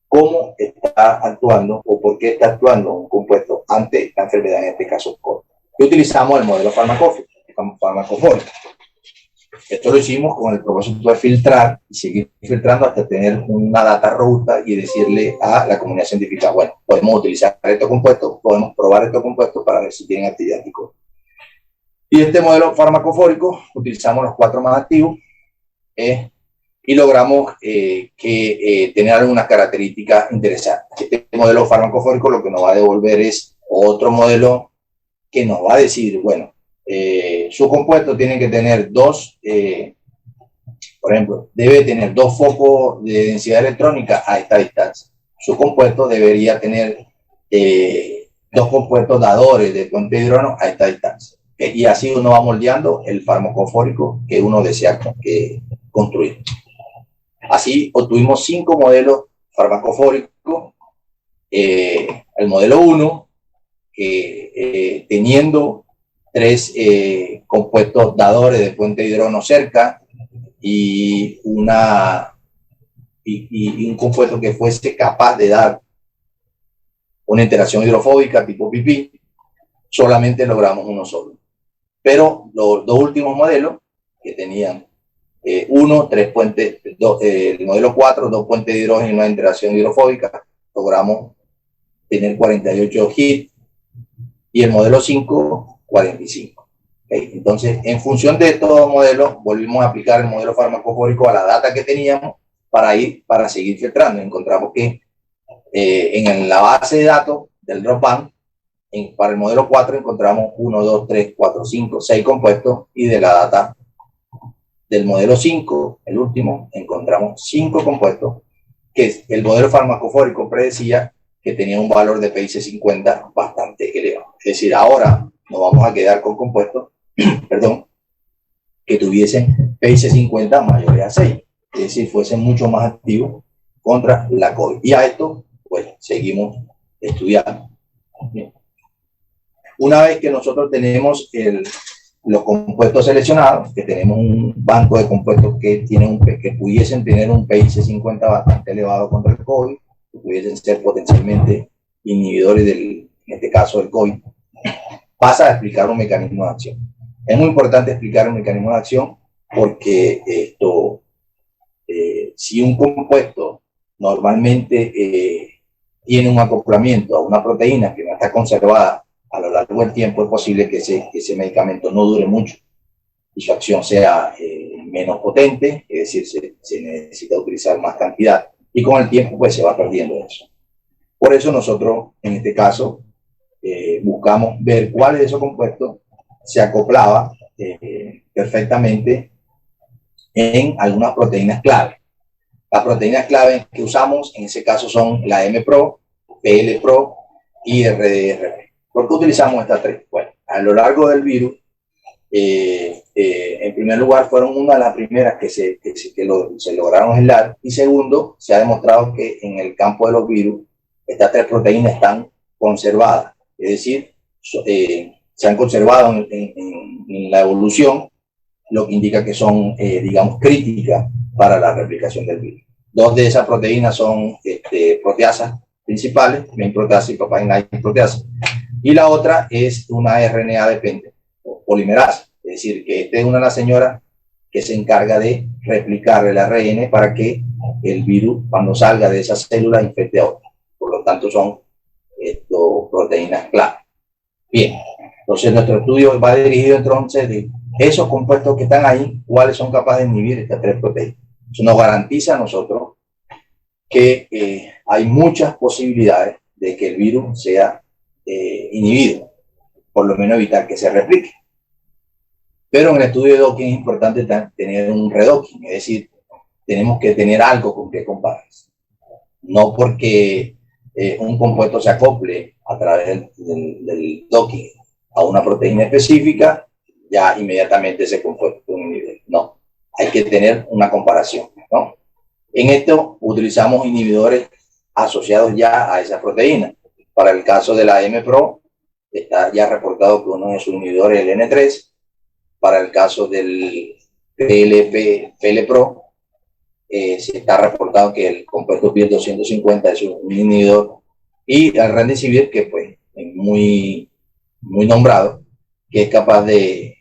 cómo está actuando o por qué está actuando un compuesto ante la enfermedad, en este caso COVID. Y utilizamos el modelo farmacofórico. Esto lo hicimos con el propósito de filtrar y seguir filtrando hasta tener una data robusta y decirle a la comunidad científica, bueno, podemos utilizar estos compuestos, podemos probar estos compuestos para ver si tienen actividad anticovid. Y este modelo farmacofórico, utilizamos los 4 más activos y logramos tener algunas características interesantes. Este modelo farmacofórico lo que nos va a devolver es otro modelo que nos va a decir, bueno, su compuesto tiene que tener por ejemplo, debe tener 2 focos de densidad electrónica a esta distancia. Su compuesto debería tener 2 compuestos dadores de puente de hidrógeno a esta distancia. Y así uno va moldeando el farmacofórico que uno desea construir. Así obtuvimos 5 modelos farmacofóricos. El modelo 1, que teniendo 3 compuestos dadores de puente de hidrógeno cerca y un compuesto que fuese capaz de dar una interacción hidrofóbica tipo pipí, solamente logramos uno solo. Pero los 2 últimos modelos que tenían el modelo 4, 2 puentes de hidrógeno y una interacción hidrofóbica, logramos tener 48 hits, y el modelo 5, 45. ¿Okay? Entonces, en función de estos modelos, volvimos a aplicar el modelo farmacofórico a la data que teníamos para seguir filtrando. Encontramos que en la base de datos del Dropbank, para el modelo 4 encontramos 1, 2, 3, 4, 5, 6 compuestos, y de la data del modelo 5, el último, encontramos 5 compuestos que el modelo farmacofórico predecía que tenía un valor de PIC50 bastante elevado. Es decir, ahora nos vamos a quedar con compuestos, perdón, que tuviesen PIC50 mayores a 6, es decir, fuesen mucho más activos contra la COVID. Y a esto, pues, seguimos estudiando. Bien. Una vez que nosotros tenemos los compuestos seleccionados, que tenemos un banco de compuestos que pudiesen tener un PIC50 bastante elevado contra el COVID, que pudiesen ser potencialmente inhibidores en este caso del COVID, pasa a explicar un mecanismo de acción. Es muy importante explicar el mecanismo de acción porque si un compuesto normalmente tiene un acoplamiento a una proteína que no está conservada a lo largo del tiempo, es posible que ese medicamento no dure mucho y su acción sea menos potente, es decir, se necesita utilizar más cantidad y con el tiempo pues se va perdiendo eso. Por eso nosotros en este caso buscamos ver cuáles de esos compuestos se acoplaba perfectamente en algunas proteínas clave. Las proteínas clave que usamos en ese caso son la MPRO, PLPRO y RDRP. ¿Por qué utilizamos estas tres? Bueno, a lo largo del virus, en primer lugar, fueron una de las primeras que se lograron aislar, y segundo, se ha demostrado que en el campo de los virus, estas tres proteínas están conservadas, es decir, se han conservado en la evolución, lo que indica que son, digamos, críticas para la replicación del virus. Dos de esas proteínas son proteasas principales, main proteasa y papain proteasa, y la otra es una RNA dependente, o polimerasa, es decir, que esta es una de las señoras que se encarga de replicar el ARN para que el virus, cuando salga de esas células, infecte a otras. Por lo tanto, son proteínas clave. Bien, entonces nuestro estudio va dirigido entonces de esos compuestos que están ahí, cuáles son capaces de inhibir estas tres proteínas. Eso nos garantiza a nosotros que hay muchas posibilidades de que el virus sea inhibido, por lo menos evitar que se replique. Pero en el estudio de docking es importante tener un redocking, es decir, tenemos que tener algo con que comparar. No porque un compuesto se acople a través del docking a una proteína específica, ya inmediatamente ese compuesto es un inhibidor. No, hay que tener una comparación, ¿no? En esto utilizamos inhibidores asociados ya a esa proteína. Para el caso de la MPRO, está ya reportado que uno de sus inhibidores es el N3. Para el caso del PLPRO, se está reportado que el compuesto PIR 250 es un inhibidor, y el Remdesivir, que pues es muy nombrado, que es capaz de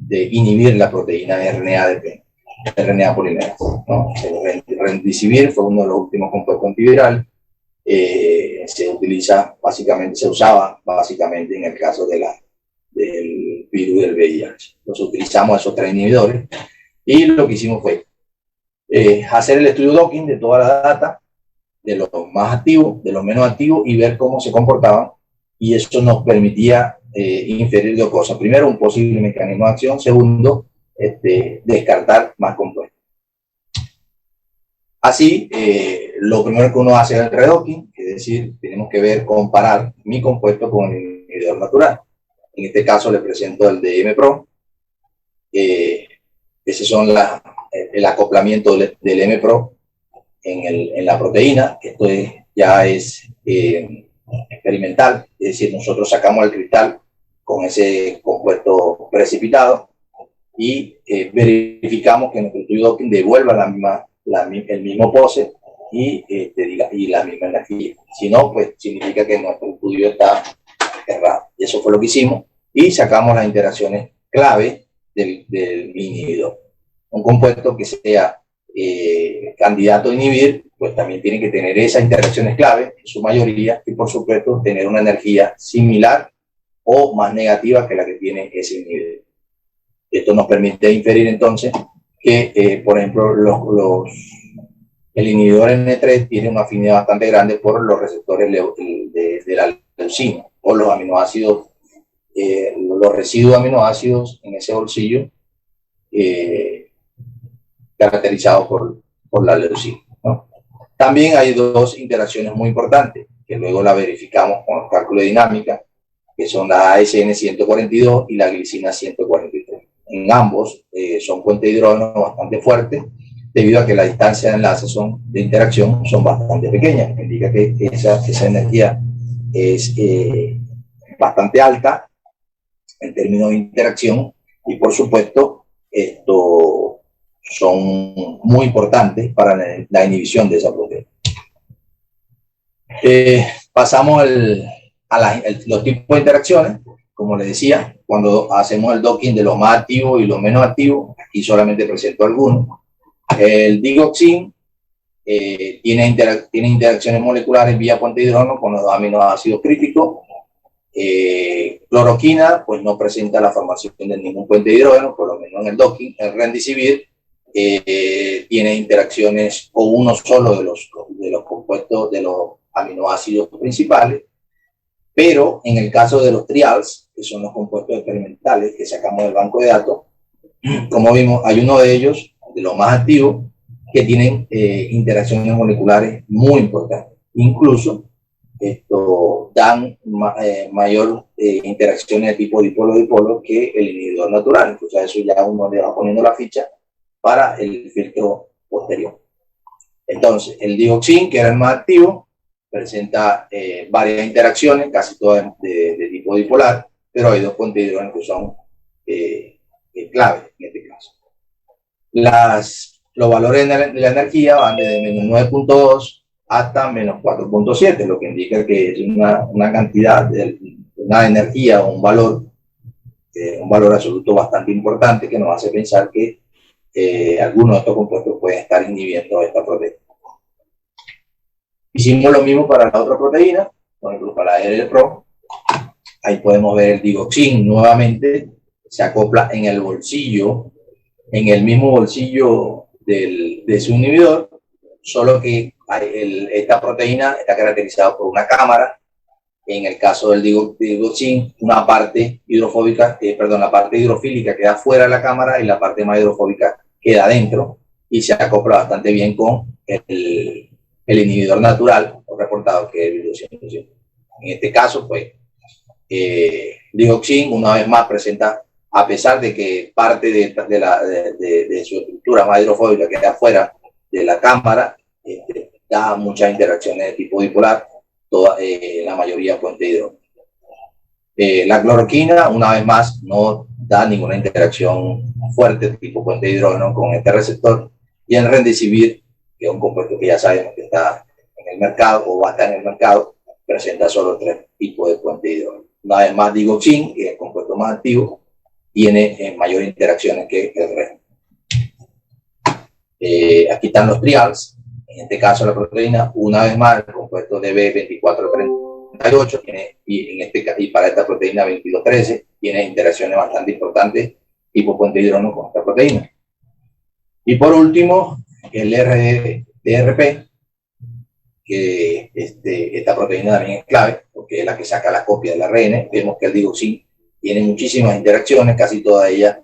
inhibir la proteína RNA polimerasa, ¿no? El Remdesivir fue uno de los últimos compuestos antivirales. Se usaba básicamente en el caso del virus del VIH. Entonces utilizamos esos tres inhibidores y lo que hicimos fue hacer el estudio docking de toda la data, de los más activos, de los menos activos, y ver cómo se comportaban, y eso nos permitía inferir dos cosas. Primero, un posible mecanismo de acción. Segundo, descartar más compuestos. Así, lo primero que uno hace es el redocking, es decir, tenemos que comparar mi compuesto con el inhibidor natural. En este caso le presento el de MPRO. Ese son el acoplamiento del MPRO en la proteína. Esto ya es experimental, es decir, nosotros sacamos el cristal con ese compuesto precipitado y verificamos que nuestro estudio docking devuelva el mismo pose y la misma energía. Si no, pues significa que nuestro estudio está errado. Y eso fue lo que hicimos, y sacamos las interacciones clave del inhibidor. Un compuesto que sea candidato a inhibir, pues también tiene que tener esas interacciones clave en su mayoría, y por supuesto tener una energía similar o más negativa que la que tiene ese inhibidor. Esto nos permite inferir entonces que, por ejemplo, el inhibidor N3 tiene una afinidad bastante grande por los receptores de la leucina, o los aminoácidos, los residuos de aminoácidos en ese bolsillo caracterizado por la leucina, ¿no? También hay dos interacciones muy importantes, que luego la verificamos con los cálculos de dinámica, que son la ASN 142 y la glicina 143. En ambos son puentes de hidrógeno bastante fuertes, debido a que la distancia de enlace de interacción son bastante pequeñas, que indica que esa energía es bastante alta en términos de interacción, y por supuesto esto son muy importantes para la inhibición de esa proteína. Pasamos a los tipos de interacciones. Como les decía, cuando hacemos el docking de los más activos y los menos activos, aquí solamente presento algunos. El digoxin tiene interacciones moleculares vía puente de hidrógeno con los aminoácidos críticos. Cloroquina, pues no presenta la formación de ningún puente de hidrógeno, por lo menos en el docking. El remdesivir tiene interacciones con uno solo de los compuestos de los aminoácidos principales, pero en el caso de los trials, que son los compuestos experimentales que sacamos del banco de datos, como vimos, hay uno de ellos, de los más activos, que tienen interacciones moleculares muy importantes. Incluso esto dan mayor interacciones de tipo dipolo-dipolo que el inhibidor natural. Entonces, eso ya uno le va poniendo la ficha para el filtro posterior. Entonces, el digoxin, que era el más activo, presenta varias interacciones, casi todas de tipo dipolar, pero hay dos puentes de hidrógeno que son claves en este caso. Los valores de la energía van desde menos 9.2 hasta menos 4.7, lo que indica que es una cantidad de una energía o un valor absoluto bastante importante, que nos hace pensar que algunos de estos compuestos pueden estar inhibiendo esta proteína. Hicimos lo mismo para la otra proteína, por ejemplo, para la RL-PRO. Ahí podemos ver el digoxin nuevamente, se acopla en el bolsillo, en el mismo bolsillo de su inhibidor, solo que esta proteína está caracterizada por una cámara. En el caso del digoxin, una parte hidrofóbica, la parte hidrofílica queda fuera de la cámara y la parte más hidrofóbica queda adentro, y se acopla bastante bien con el inhibidor natural o reportado, que es el virus. En este caso, pues, digoxin una vez más presenta, a pesar de que parte de su estructura más hidrofóbica queda fuera de la cámara, da muchas interacciones de tipo dipolar, la mayoría puente de hidrógeno. La cloroquina, una vez más, no da ninguna interacción fuerte de tipo puente de hidrógeno con este receptor, y el remdesivir, que es un compuesto que ya sabemos que está en el mercado o va a estar en el mercado, presenta solo 3 tipos de puente de hidrógeno. Una vez más, digoxin, que es el compuesto más activo, tiene mayores interacciones que el resto. Aquí están los trials. En este caso, la proteína, una vez más, el compuesto de B2438 tiene, y para esta proteína 2213, tiene interacciones bastante importantes tipo puente de hidrógeno con esta proteína. Y por último, el DRP, que esta proteína también es clave, porque es la que saca la copia del ARN. Vemos que el digoxin tiene muchísimas interacciones, casi todas ellas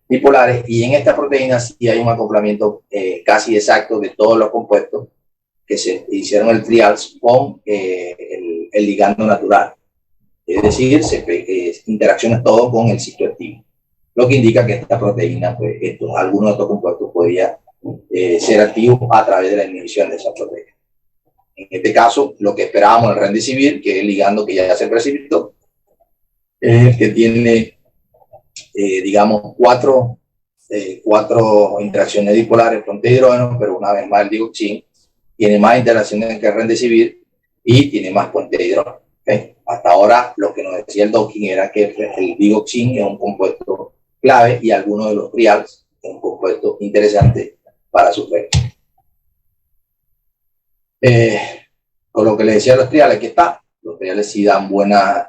bipolares, y en esta proteína sí hay un acoplamiento casi exacto de todos los compuestos que se hicieron el trials con el ligando natural. Es decir, interacciona todo con el sitio activo, lo que indica que esta proteína, pues, algunos de estos compuestos podría ser activos a través de la inhibición de esa proteína. En este caso, lo que esperábamos en el remdesivir, que es el ligando que ya se precipitó, que tiene, digamos, cuatro interacciones dipolares con hidrógeno, pero una vez más el digoxin tiene más interacciones que el remdesivir y tiene más puente de hidrógeno. ¿Okay? Hasta ahora, lo que nos decía el docking era que el digoxin es un compuesto clave, y algunos de los trials es un compuesto interesante para su efecto. Con lo que les decía, los triales, aquí está. Los triales sí dan buena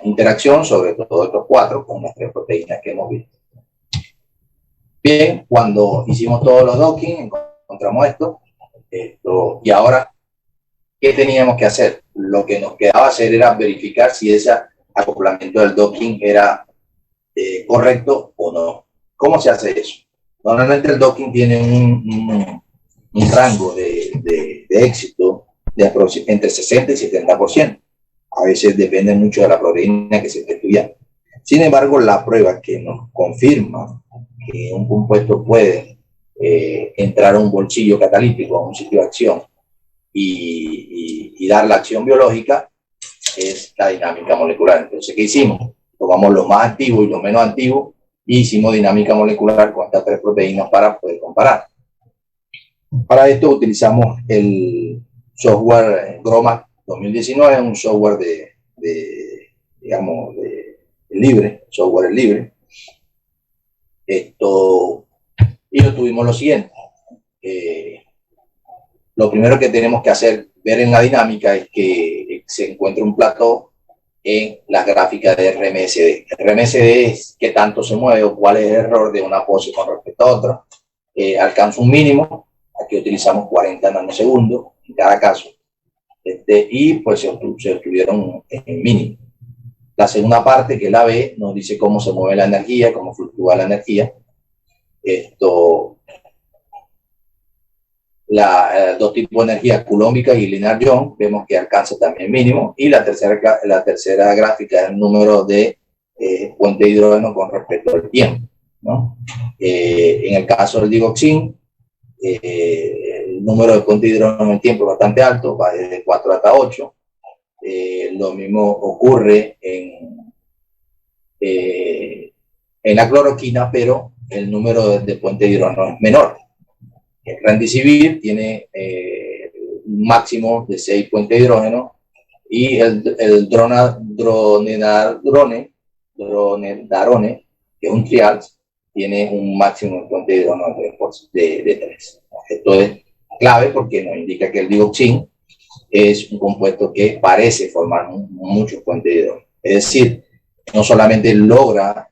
interacción, sobre todo estos 4 con las 3 proteínas que hemos visto. Bien, cuando hicimos todos los docking, encontramos esto, y ahora, ¿qué teníamos que hacer? Lo que nos quedaba hacer era verificar si ese acoplamiento del docking era correcto o no. ¿Cómo se hace eso? Normalmente el docking tiene un rango de éxito de entre 60 y 70%. A veces depende mucho de la proteína que se esté estudiando. Sin embargo, la prueba que nos confirma que un compuesto puede entrar a un bolsillo catalítico, a un sitio de acción, y dar la acción biológica es la dinámica molecular. Entonces, ¿qué hicimos? Tomamos lo más activo y lo menos activo y hicimos dinámica molecular con estas tres proteínas para poder comparar. Para esto utilizamos el software GROMAC 2019, un software digamos, libre, software libre. Y obtuvimos lo siguiente. Lo primero que tenemos que hacer, ver en la dinámica, es que se encuentra un plató en las gráficas de RMSD. RMSD es qué tanto se mueve o cuál es el error de una pose con respecto a otra. Alcanza un mínimo. Aquí utilizamos 40 nanosegundos en cada caso. Y pues se obtuvieron en mínimo. La segunda parte, que es la B, nos dice cómo se mueve la energía, cómo fluctúa la energía. Dos tipos de energía, coulombica y Lennard-Jones, vemos que alcanza también mínimo. Y la tercera gráfica es el número de puente de hidrógeno con respecto al tiempo, ¿no? En el caso del digoxin, el número de puente de hidrógeno en el tiempo es bastante alto, va desde 4 hasta 8. Lo mismo ocurre en la cloroquina, pero el número de puente de hidrógeno es menor. El Remdesivir tiene un máximo de 6 puentes de hidrógeno y el dronedarone, que es un trial, tiene un máximo de puente de hidrógeno de 3. Esto es clave porque nos indica que el digoxin es un compuesto que parece formar muchos puentes de hidrógeno. Es decir, no solamente logra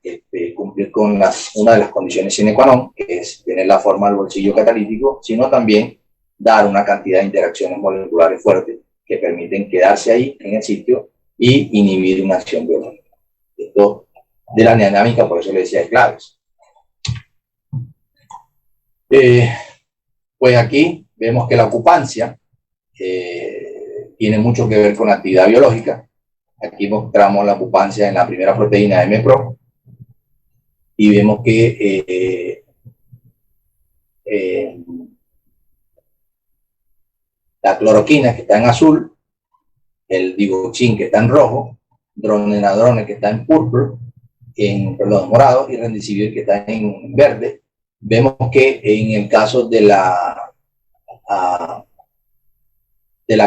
cumplir con una de las condiciones sine qua non, que es tener la forma del bolsillo catalítico, sino también dar una cantidad de interacciones moleculares fuertes que permiten quedarse ahí en el sitio y inhibir una acción biológica. Esto de la dinámica, por eso le decía, es claves. Pues aquí vemos que la ocupancia tiene mucho que ver con la actividad biológica. Aquí mostramos la ocupancia en la primera proteína MPRO y vemos que la cloroquina, que está en azul, el digoxin, que está en rojo, dronedarone, que está en morado, y Remdesivir, que está en verde. Vemos que en el caso de la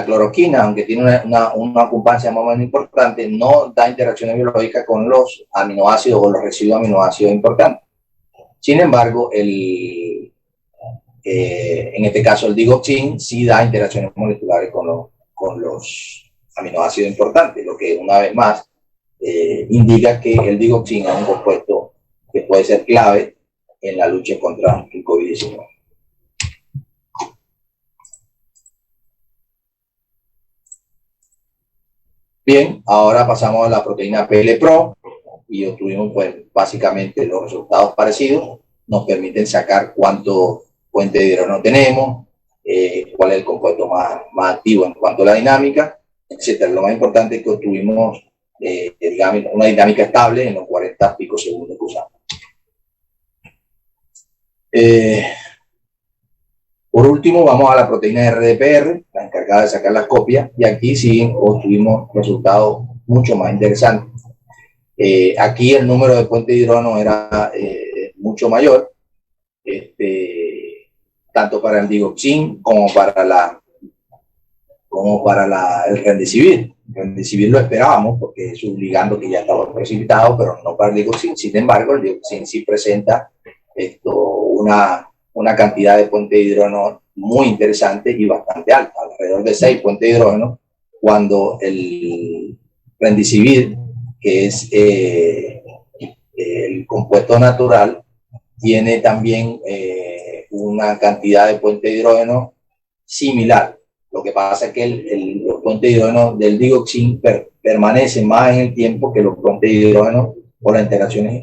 cloroquina, aunque tiene una ocupancia más o menos importante, no da interacciones biológicas con los aminoácidos o los residuos aminoácidos importantes. Sin embargo, en este caso el digoxin sí da interacciones moleculares con los aminoácidos importantes, lo que una vez más indica que el digoxin es un compuesto que puede ser clave en la lucha contra el COVID-19. Bien, ahora pasamos a la proteína PLPRO y obtuvimos pues básicamente los resultados parecidos. Nos permiten sacar cuánto puente de hidrógeno tenemos, cuál es el compuesto más activo en cuanto a la dinámica, etc. Lo más importante es que obtuvimos digamos, una dinámica estable en los 40 picosegundos que usamos. Por último, vamos a la proteína RDPR, la encargada de sacar las copias, y aquí sí obtuvimos resultados mucho más interesantes. Aquí el número de puentes de hidrógeno era mucho mayor, tanto para el digoxin como para el Remdesivir. El Remdesivir lo esperábamos porque es un ligando que ya estaba precipitado, pero no para el digoxin. Sin embargo, el digoxin sí presenta una cantidad de puente de hidrógeno muy interesante y bastante alta, alrededor de 6 puentes de hidrógeno, cuando el Remdesivir, que es el compuesto natural, tiene también una cantidad de puente de hidrógeno similar. Lo que pasa es que los puentes de hidrógeno del digoxin permanecen más en el tiempo que los puentes de hidrógeno por las interacciones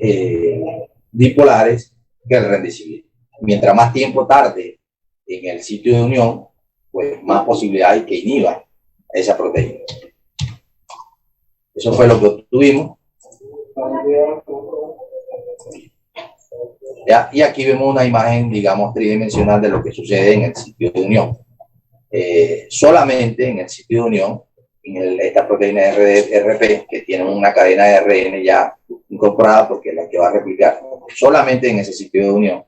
dipolares que el Remdesivir. Mientras más tiempo tarde en el sitio de unión, pues más posibilidad hay que inhiba esa proteína. Eso fue lo que obtuvimos. ¿Ya? Y aquí vemos una imagen, digamos, tridimensional de lo que sucede en el sitio de unión. Solamente en el sitio de unión, esta proteína RP, que tiene una cadena de ARN ya incorporada porque es la que va a replicar, solamente en ese sitio de unión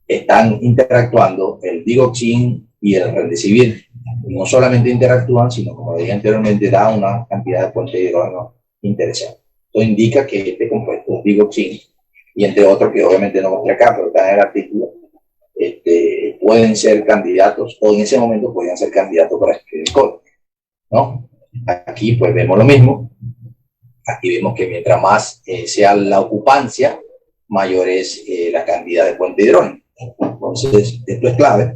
están interactuando el digoxin y el remdesivir. No solamente interactúan, sino, como dije anteriormente, da una cantidad de puente de hidrógeno interesante. Esto indica que este compuesto, digoxin, y entre otros que obviamente no mostré acá, pero está en el artículo, pueden ser candidatos, o en ese momento podían ser candidatos para escribir código, ¿no? Aquí pues vemos lo mismo. Aquí vemos que mientras más sea la ocupancia, mayor es la cantidad de puente de hidrógeno. Entonces, esto es clave,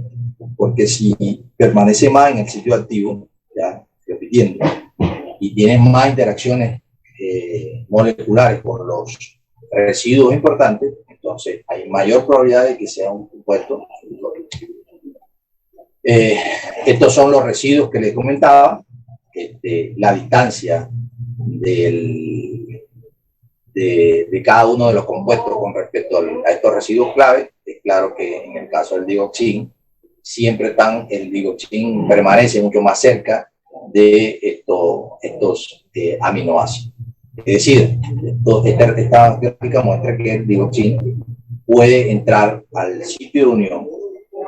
porque si permanece más en el sitio activo, ya repitiendo, y tienes más interacciones moleculares con los residuos importantes, entonces hay mayor probabilidad de que sea un compuesto. Estos son los residuos que les comentaba. La distancia de cada uno de los compuestos con respecto a estos residuos clave. Es claro que en el caso del digoxin, siempre el digoxin permanece mucho más cerca de estos aminoácidos. Es decir, esta gráfica muestra que el digoxin puede entrar al sitio de unión,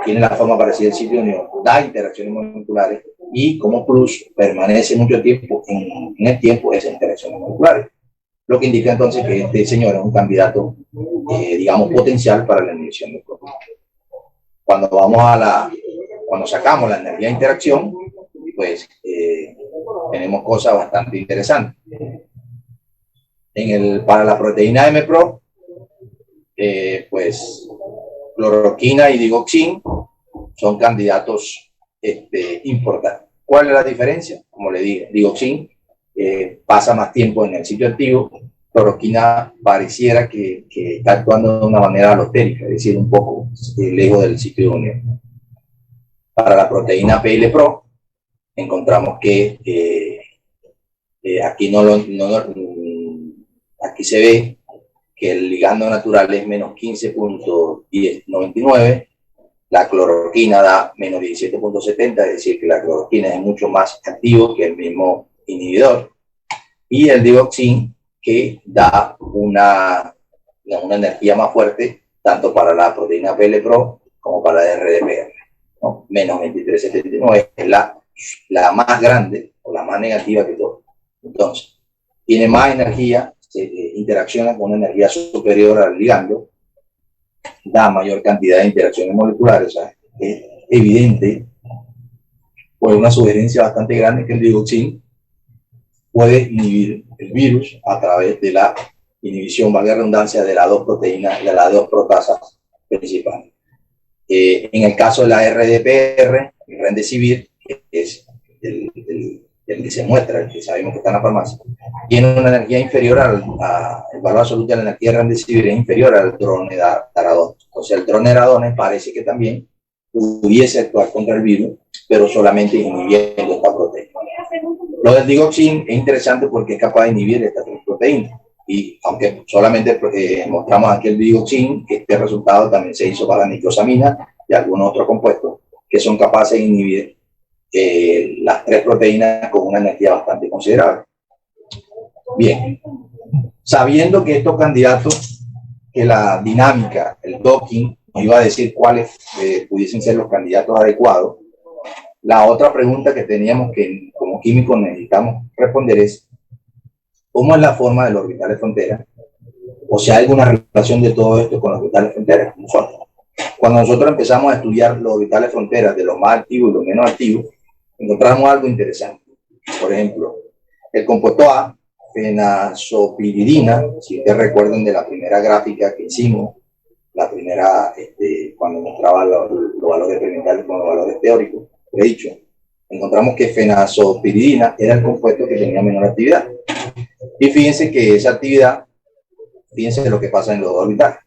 tiene la forma parecida al sitio de unión, da interacciones moleculares y como plus permanece mucho tiempo en el tiempo de esas interacciones moleculares. Lo que indica entonces que este señor es un candidato, digamos, potencial para la inhibición del proteína. Cuando sacamos la energía de interacción, pues tenemos cosas bastante interesantes. Para la proteína MPRO, pues cloroquina y digoxin son candidatos importantes. ¿Cuál es la diferencia? Como le dije, digoxin pasa más tiempo en el sitio activo, cloroquina pareciera que está actuando de una manera alostérica, es decir, un poco lejos del sitio de unión. Para la proteína PLPRO, encontramos que aquí se ve que el ligando natural es menos 15.1099, la cloroquina da menos 17.70, es decir, que la cloroquina es mucho más activo que el mismo inhibidor, y el digoxin que da una energía más fuerte tanto para la proteína PLPRO como para la RDPR, ¿no? Menos 23.79 es la más grande o la más negativa que todo. Entonces, tiene más energía, interacciona con una energía superior al ligando, da mayor cantidad de interacciones moleculares. O sea, es evidente, pues una sugerencia bastante grande que el digoxin puede inhibir el virus a través de la inhibición, valga la redundancia, de las dos proteínas, de las dos proteasas principales. En el caso de la RDPR, el remdesivir, que es el que se muestra, el que sabemos que está en la farmacia, tiene una energía inferior el valor absoluto de la energía de remdesivir es inferior al dronedaradone. Entonces el dronedaradone parece que también pudiese actuar contra el virus, pero solamente inhibiendo esta proteína. Lo del digoxin es interesante porque es capaz de inhibir estas tres proteínas. Y aunque solamente mostramos aquí el digoxin, este resultado también se hizo para la nitrosamina y algunos otros compuestos que son capaces de inhibir las tres proteínas con una energía bastante considerable. Bien, sabiendo que estos candidatos, que la dinámica, el docking, nos iba a decir cuáles pudiesen ser los candidatos adecuados, la otra pregunta que teníamos que como químicos necesitamos responder es ¿cómo es la forma de los orbitales frontera? O si hay alguna relación de todo esto con los orbitales fronteras. Cuando nosotros empezamos a estudiar los orbitales fronteras de los más activos y los menos activos, encontramos algo interesante. Por ejemplo, el compuesto A, fenazopiridina, si ustedes recuerdan de la primera gráfica que hicimos, la primera, cuando mostraba los valores experimentales con los valores teóricos, he dicho, encontramos que fenazopiridina era el compuesto que tenía menor actividad. Y fíjense que esa actividad fíjense lo que pasa en los dos orbitales.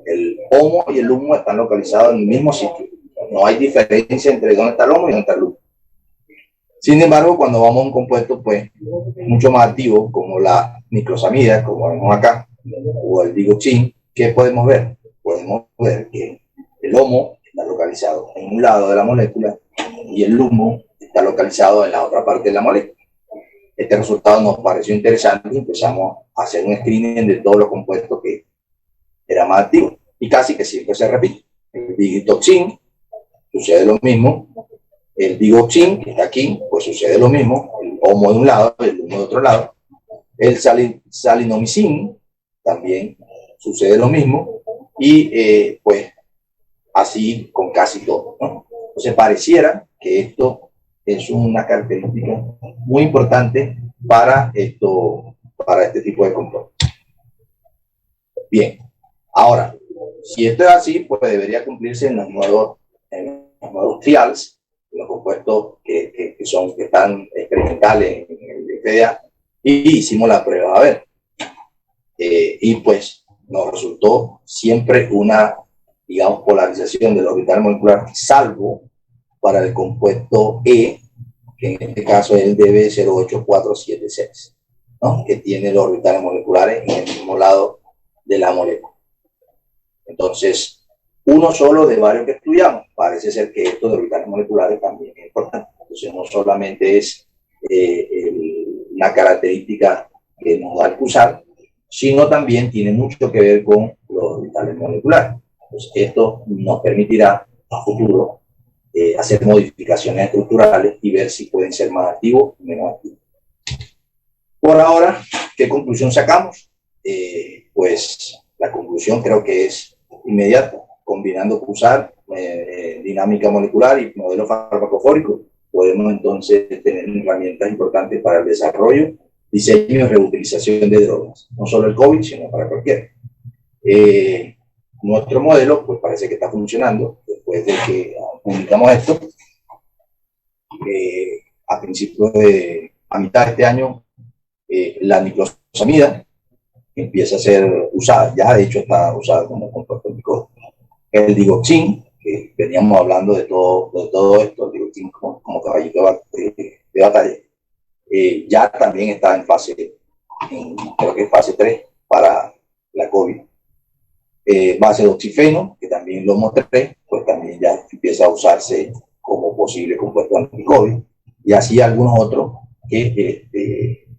El HOMO y el LUMO están localizados en el mismo sitio. No hay diferencia entre dónde está el HOMO y dónde está el LUMO. Sin embargo, cuando vamos a un compuesto pues mucho más activo, como la niclosamida, como vemos acá, o el digoxin, ¿qué podemos ver? Podemos ver que el HOMO está localizado en un lado de la molécula y el LUMO está localizado en la otra parte de la molécula. Este resultado nos pareció interesante y empezamos a hacer un screening de todos los compuestos que eran más activos. Y casi que siempre se repite. El digitoxin, sucede lo mismo. El digoxin, que está aquí, pues sucede lo mismo. El HOMO de un lado, el LUMO de otro lado. El salinomicin, también sucede lo mismo. Y pues así con casi todo, ¿no? Entonces pareciera que esto es una característica muy importante para este tipo de compuestos. Bien, ahora, si esto es así, pues debería cumplirse en los nuevos trials, los compuestos que están experimentales en el FDA, y hicimos la prueba, a ver. Y pues nos resultó siempre una, digamos, polarización del orbital molecular, salvo para el compuesto E, que en este caso es el DB08476, ¿no? Que tiene los orbitales moleculares en el mismo lado de la molécula. Entonces, uno solo de varios que estudiamos. Parece ser que esto de orbitales moleculares también es importante. Entonces, no solamente es una característica que nos da el CUSAR, sino también tiene mucho que ver con los orbitales moleculares. Entonces, esto nos permitirá a futuro hacer modificaciones estructurales y ver si pueden ser más activos o menos activos. Por ahora, ¿qué conclusión sacamos? Pues la conclusión creo que es inmediata. Combinando CUSAR, dinámica molecular y modelo farmacofórico, podemos entonces tener herramientas importantes para el desarrollo, diseño y reutilización de drogas. No solo el COVID, sino para cualquiera. Nuestro modelo, pues parece que está funcionando después de que publicamos esto. A mitad de este año, la niclosamida empieza a ser usada, ya de hecho está usada como compuesto anticótico. El digoxin, que veníamos hablando de todo esto, el digoxin como caballito de batalla, ya también está en creo que fase 3 para la COVID. Base de oxifeno, que también lo mostré, pues también ya empieza a usarse como posible compuesto anti-COVID, y así algunos otros que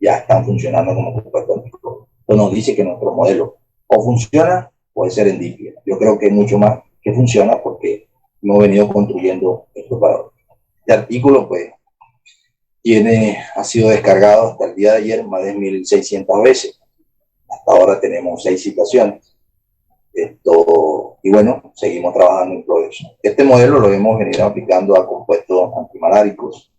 ya están funcionando como compuesto anti-COVID. Esto nos dice que nuestro modelo o funciona o puede ser serendipia. Yo creo que mucho más que funciona porque hemos venido construyendo esto para hoy. Este artículo pues ha sido descargado hasta el día de ayer más de 1.600 veces. Hasta ahora tenemos 6 citaciones. Y bueno, seguimos trabajando en todo eso. Este modelo lo hemos venido aplicando a compuestos antimaláricos,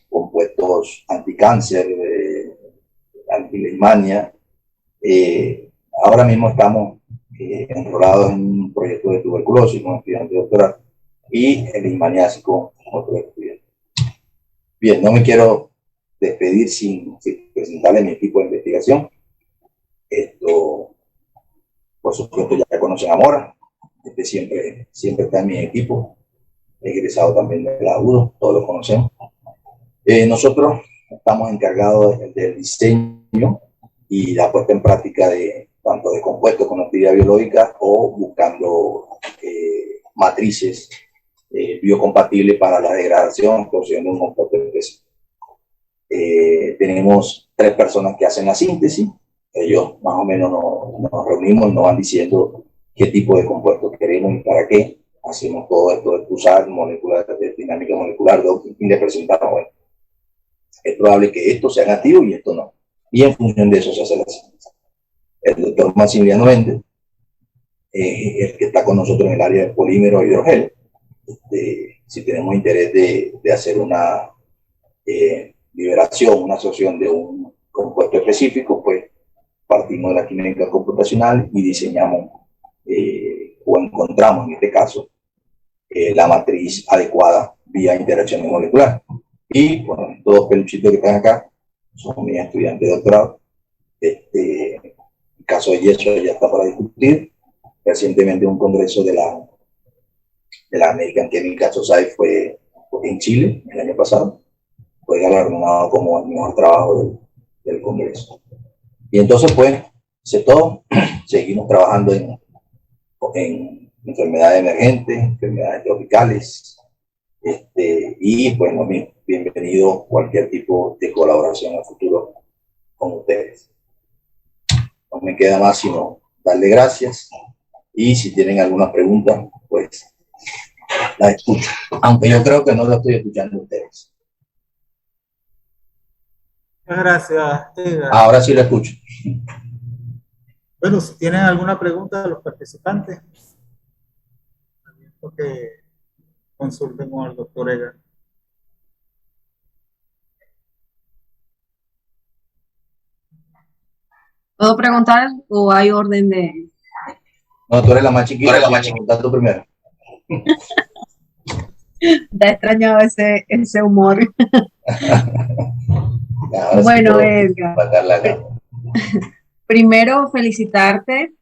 compuestos anticáncer, antileishmania. Ahora mismo estamos enrolados en un proyecto de tuberculosis con estudiante doctoral y el leishmaniásico con otro estudiante. Bien, no me quiero despedir sin presentarle mi equipo de investigación. Por supuesto, ya conocen a Mora, siempre está en mi equipo, egresado también de la UDO, todos lo conocemos. Nosotros estamos encargados del diseño y la puesta en práctica de tanto de compuestos con actividad biológica o buscando matrices biocompatibles para la degradación, construyendo un compuesto específico. Tenemos 3 personas que hacen la síntesis. Ellos más o menos nos reunimos y nos van diciendo qué tipo de compuestos queremos y para qué. Hacemos todo esto de CUSAR, de dinámica molecular, y le presentamos, bueno, es probable que estos sean activos y estos no. Y en función de eso se hace la síntesis. El doctor Maximiliano Méndez, el que está con nosotros en el área de polímero e hidrogel, si tenemos interés de hacer una liberación, una asociación de un compuesto específico, pues partimos de la química computacional y diseñamos o encontramos en este caso la matriz adecuada vía interacción molecular. Y bueno, estos peluchitos que están acá son mis estudiantes de doctorado. caso de yeso ya está para discutir. Recientemente un congreso de la American Chemical Society fue en Chile el año pasado, fue galardonado como el mejor trabajo del congreso. Y entonces pues, sé todo, seguimos trabajando en enfermedades emergentes, enfermedades tropicales, y pues lo mismo, bienvenido cualquier tipo de colaboración en el futuro con ustedes. No me queda más sino darle gracias, y si tienen alguna pregunta, pues la escucho, aunque yo creo que no la estoy escuchando a ustedes. Muchas gracias, Edgar. Ahora sí la escucho. Bueno, si tienen alguna pregunta de los participantes, que consulten con el doctor Edgar. ¿Puedo preguntar o hay orden de...? No, tú eres la más chiquita, pregunta tú primero. Te he extrañado ese humor. Bueno, Edgar, primero felicitarte.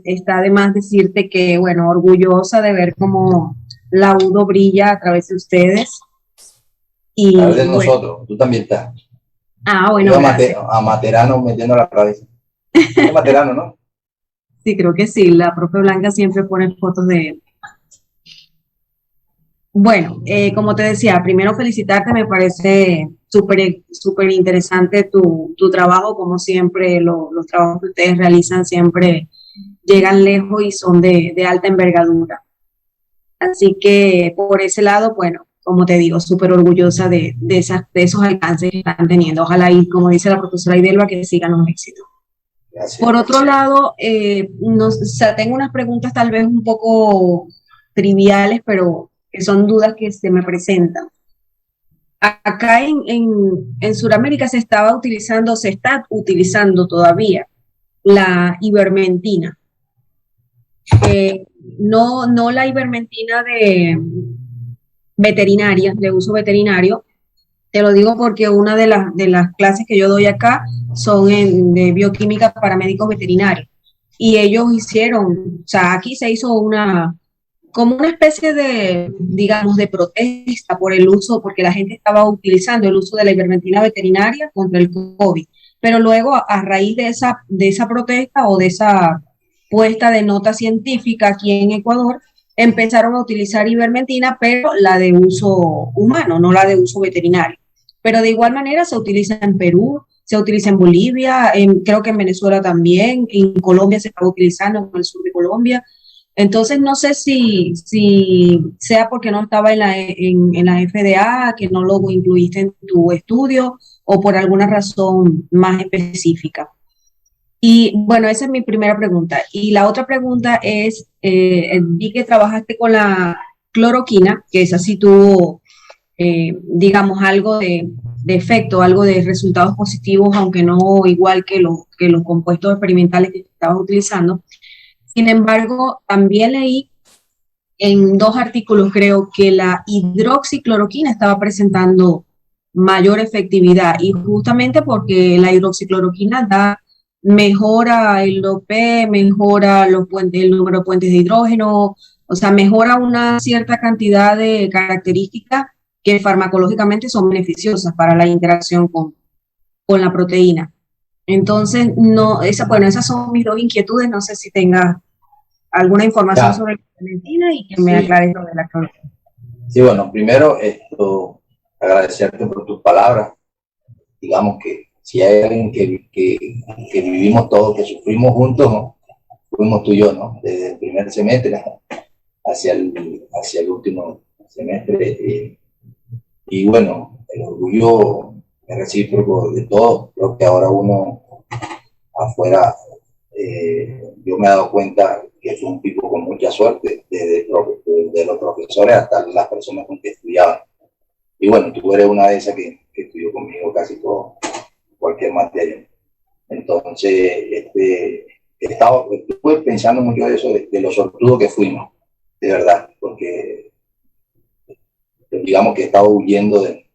Está de más decirte que, bueno, orgullosa de ver cómo la UDO brilla a través de ustedes. Y a ver de nosotros, tú también estás. Ah, bueno, a Materano metiendo la cabeza. Es Materano, ¿no? Sí, creo que sí. La profe Blanca siempre pone fotos de él. Bueno, como te decía, primero felicitarte, me parece súper interesante tu trabajo, como siempre, los trabajos que ustedes realizan siempre llegan lejos y son de alta envergadura. Así que por ese lado, bueno, como te digo, súper orgullosa de esos alcances que están teniendo. Ojalá y, como dice la profesora Idelva, que sigan los éxitos. Gracias. Por otro lado, o sea, tengo unas preguntas tal vez un poco triviales, pero que son dudas que se me presentan. Acá en Sudamérica se está utilizando todavía la ivermectina. No la ivermectina de veterinaria, de uso veterinario. Te lo digo porque una de las clases que yo doy acá son de bioquímica para médicos veterinarios. Y ellos hicieron, o sea, aquí se hizo como una especie de, digamos, de protesta por el uso, porque la gente estaba utilizando el uso de la ivermectina veterinaria contra el COVID. Pero luego, a raíz de esa protesta o de esa puesta de nota científica aquí en Ecuador, empezaron a utilizar ivermectina, pero la de uso humano, no la de uso veterinario. Pero de igual manera se utiliza en Perú, se utiliza en Bolivia, creo que en Venezuela también, en Colombia se estaba utilizando, en el sur de Colombia. Entonces no sé si sea porque no estaba en la FDA, que no lo incluiste en tu estudio, o por alguna razón más específica. Y bueno, esa es mi primera pregunta. Y la otra pregunta es, vi que trabajaste con la cloroquina, que esa sí tuvo, digamos, algo de efecto, algo de resultados positivos, aunque no igual que los compuestos experimentales que estabas utilizando. Sin embargo, también leí en 2 artículos, creo, que la hidroxicloroquina estaba presentando mayor efectividad, y justamente porque la hidroxicloroquina mejora el OP, mejora el número de puentes de hidrógeno, o sea, mejora una cierta cantidad de características que farmacológicamente son beneficiosas para la interacción con la proteína. Entonces, esas son mis 2 inquietudes. No sé si tengas alguna información sobre la ivermectina y que me aclares lo de la cloroquina. Sí, bueno, primero agradecerte por tus palabras. Digamos que si hay alguien que vivimos todos, que sufrimos juntos, ¿no? Fuimos tú y yo, ¿no? Desde el primer semestre hacia el último semestre. Y bueno, el orgullo es recíproco de todos. Creo que ahora uno afuera, yo me he dado cuenta que es un tipo con mucha suerte, desde los profesores hasta las personas con que estudiaban. Y bueno, tú eres una de esas que estudió conmigo casi todo, cualquier materia. Entonces, estuve pensando mucho de eso, de lo sortudo que fuimos, de verdad, porque digamos que he estado huyendo de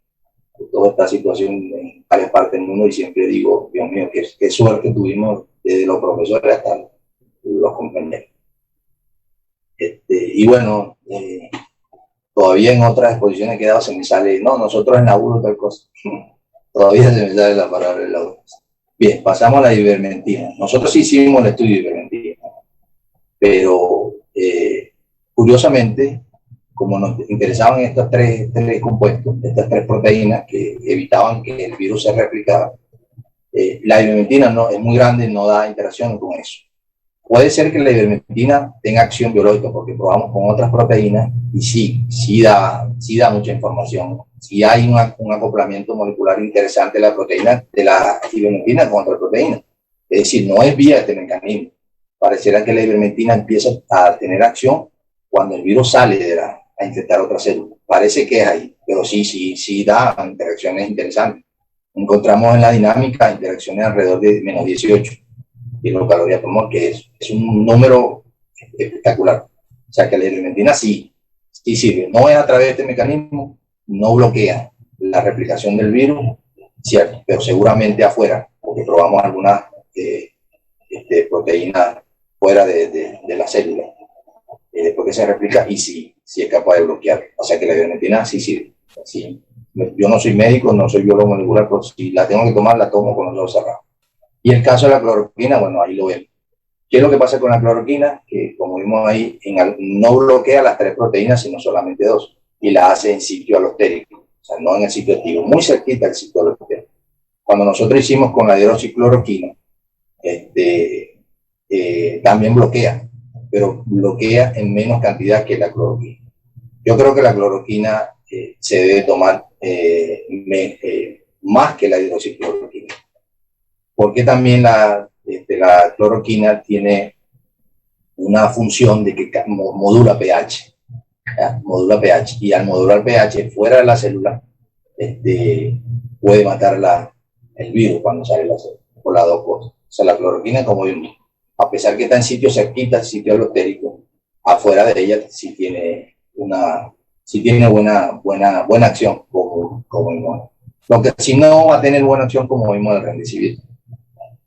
toda esta situación en varias partes del mundo, y siempre digo, Dios mío, qué suerte tuvimos desde los profesores hasta los compañeros. Y bueno, todavía en otras exposiciones que he dado se me sale, no, nosotros en la U tal cosa. Todavía se me sale la palabra en la U. Bien, pasamos a la ivermectina. Nosotros sí hicimos el estudio de ivermectina, pero curiosamente, como nos interesaban estos tres compuestos, estas tres proteínas que evitaban que el virus se replicara, la ivermectina no, es muy grande, no da interacción con eso. Puede ser que la ivermectina tenga acción biológica porque probamos con otras proteínas y sí da mucha información. Sí hay un acoplamiento molecular interesante de la proteína, de la ivermectina con otra proteína. Es decir, no es vía este mecanismo. Pareciera que la ivermectina empieza a tener acción cuando el virus sale a infectar otra célula. Parece que es ahí, pero sí da interacciones interesantes. Encontramos en la dinámica interacciones alrededor de menos 18 kilocalorías por mol, que es un número espectacular. O sea que la ivermectina sí sirve. No es a través de este mecanismo, no bloquea la replicación del virus, cierto, pero seguramente afuera, porque probamos algunas proteínas fuera de la célula, después que se replica, y sí es capaz de bloquear. O sea que la ivermectina sí sirve. Sí. Yo no soy médico, no soy biólogo molecular, pero si la tengo que tomar, la tomo con los ojos cerrados. Y el caso de la cloroquina, bueno, ahí lo vemos. ¿Qué es lo que pasa con la cloroquina? Que, como vimos ahí, no bloquea las tres proteínas, sino solamente dos, y la hace en sitio alostérico, o sea, no en el sitio activo, muy cerquita del sitio alostérico. Cuando nosotros hicimos con la hidroxicloroquina, también bloquea, pero bloquea en menos cantidad que la cloroquina. Yo creo que la cloroquina se debe tomar más que la hidroxicloroquina, porque también la cloroquina tiene una función de que modula pH, ¿ya? Modula pH, y al modular pH fuera de la célula puede matar el virus cuando sale la célula, por las dos cosas. O sea, la cloroquina, como vimos, a pesar que está en sitios cerquitas, sitio alostérico, afuera de ella sí tiene buena acción como inmune. Lo que sí no va a tener buena acción como vimos el Remdesivir.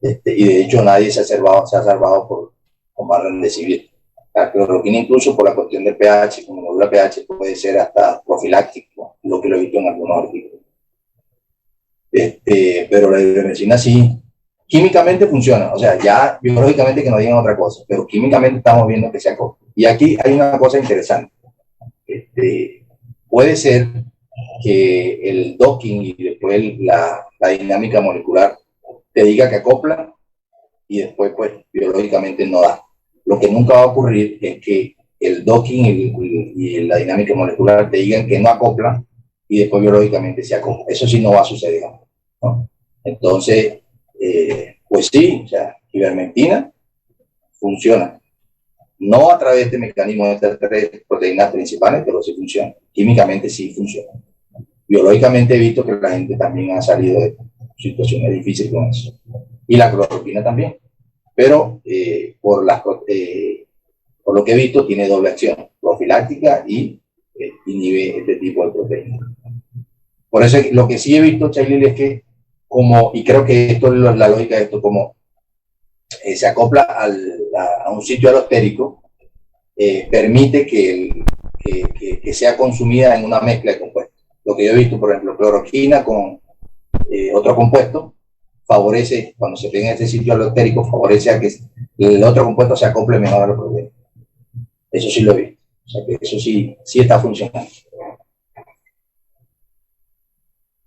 Y de hecho nadie se ha salvado con más Remdesivir. La cloroquina, incluso por la cuestión del pH, como modula pH, puede ser hasta profiláctico, lo que lo he visto en algunos artículos. Pero la ivermectina sí, químicamente funciona, o sea, ya biológicamente que no digan otra cosa, pero químicamente estamos viendo que se acopla. Y aquí hay una cosa interesante. Puede ser que el docking y después la dinámica molecular te diga que acopla y después pues biológicamente no da. Lo que nunca va a ocurrir es que el docking y la dinámica molecular te digan que no acopla y después biológicamente se acopla. Eso sí no va a suceder, ¿no? Entonces, pues sí, o sea, ivermectina funciona. No a través de este mecanismo de estas tres proteínas principales, pero sí funciona. Químicamente sí funciona. Biológicamente he visto que la gente también ha salido de situaciones difíciles con eso. Y la cloroquina también. Pero por lo que he visto tiene doble acción, profiláctica y inhibe este tipo de proteínas. Por eso lo que sí he visto, Chaylil, es que y creo que esto es la lógica de esto, como se acopla a un sitio alostérico, permite que sea consumida en una mezcla de compuestos. Lo que yo he visto, por ejemplo, cloroquina con otro compuesto, favorece, cuando se pega en este sitio alostérico, favorece a que el otro compuesto se acople mejor a los proteínas. Eso sí lo he visto. O sea que eso sí está funcionando.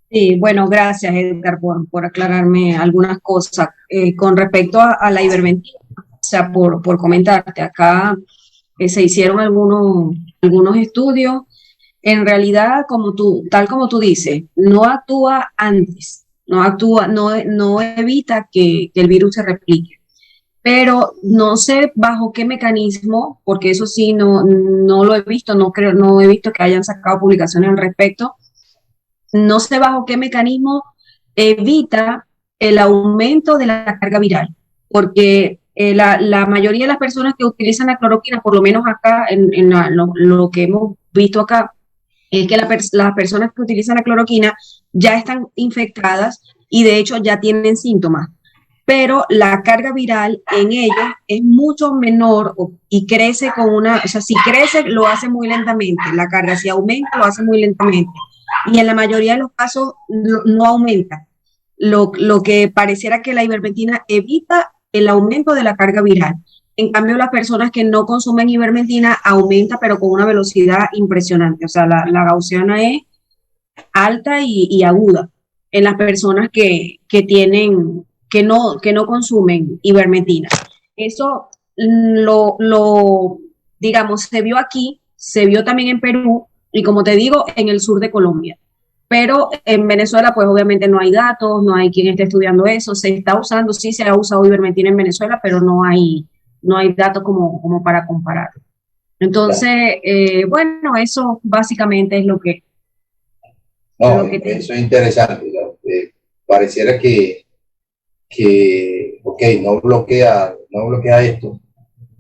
Sí, bueno, gracias Edgar por aclararme algunas cosas. Con respecto a la ivermectina, o sea, por comentarte, acá se hicieron algunos estudios. En realidad, tal como tú dices, no actúa antes, no evita que el virus se replique. Pero no sé bajo qué mecanismo, porque eso sí no lo he visto, no he visto que hayan sacado publicaciones al respecto. No sé bajo qué mecanismo evita el aumento de la carga viral, porque la mayoría de las personas que utilizan la cloroquina, por lo menos acá en lo que hemos visto acá, es que las personas que utilizan la cloroquina ya están infectadas y de hecho ya tienen síntomas. pero la carga viral en ellos es mucho menor y crece con una, o sea, si crece lo hace muy lentamente, la carga si aumenta lo hace muy lentamente y en la mayoría de los casos no aumenta, lo que pareciera que la ivermectina evita el aumento de la carga viral. En cambio, las personas que no consumen ivermectina aumenta, pero con una velocidad impresionante. O sea, la gaussiana es alta y aguda en las personas que no consumen ivermectina. Eso digamos, se vio aquí, se vio también en Perú y como te digo, en el sur de Colombia. Pero en Venezuela, pues obviamente no hay datos, no hay quien esté estudiando eso, se está usando, sí se ha usado ivermectina en Venezuela, pero no hay datos como para comparar. Entonces, bueno, eso básicamente es No, lo que te... eso es interesante, ¿no? Pareciera que, ok, no bloquea esto,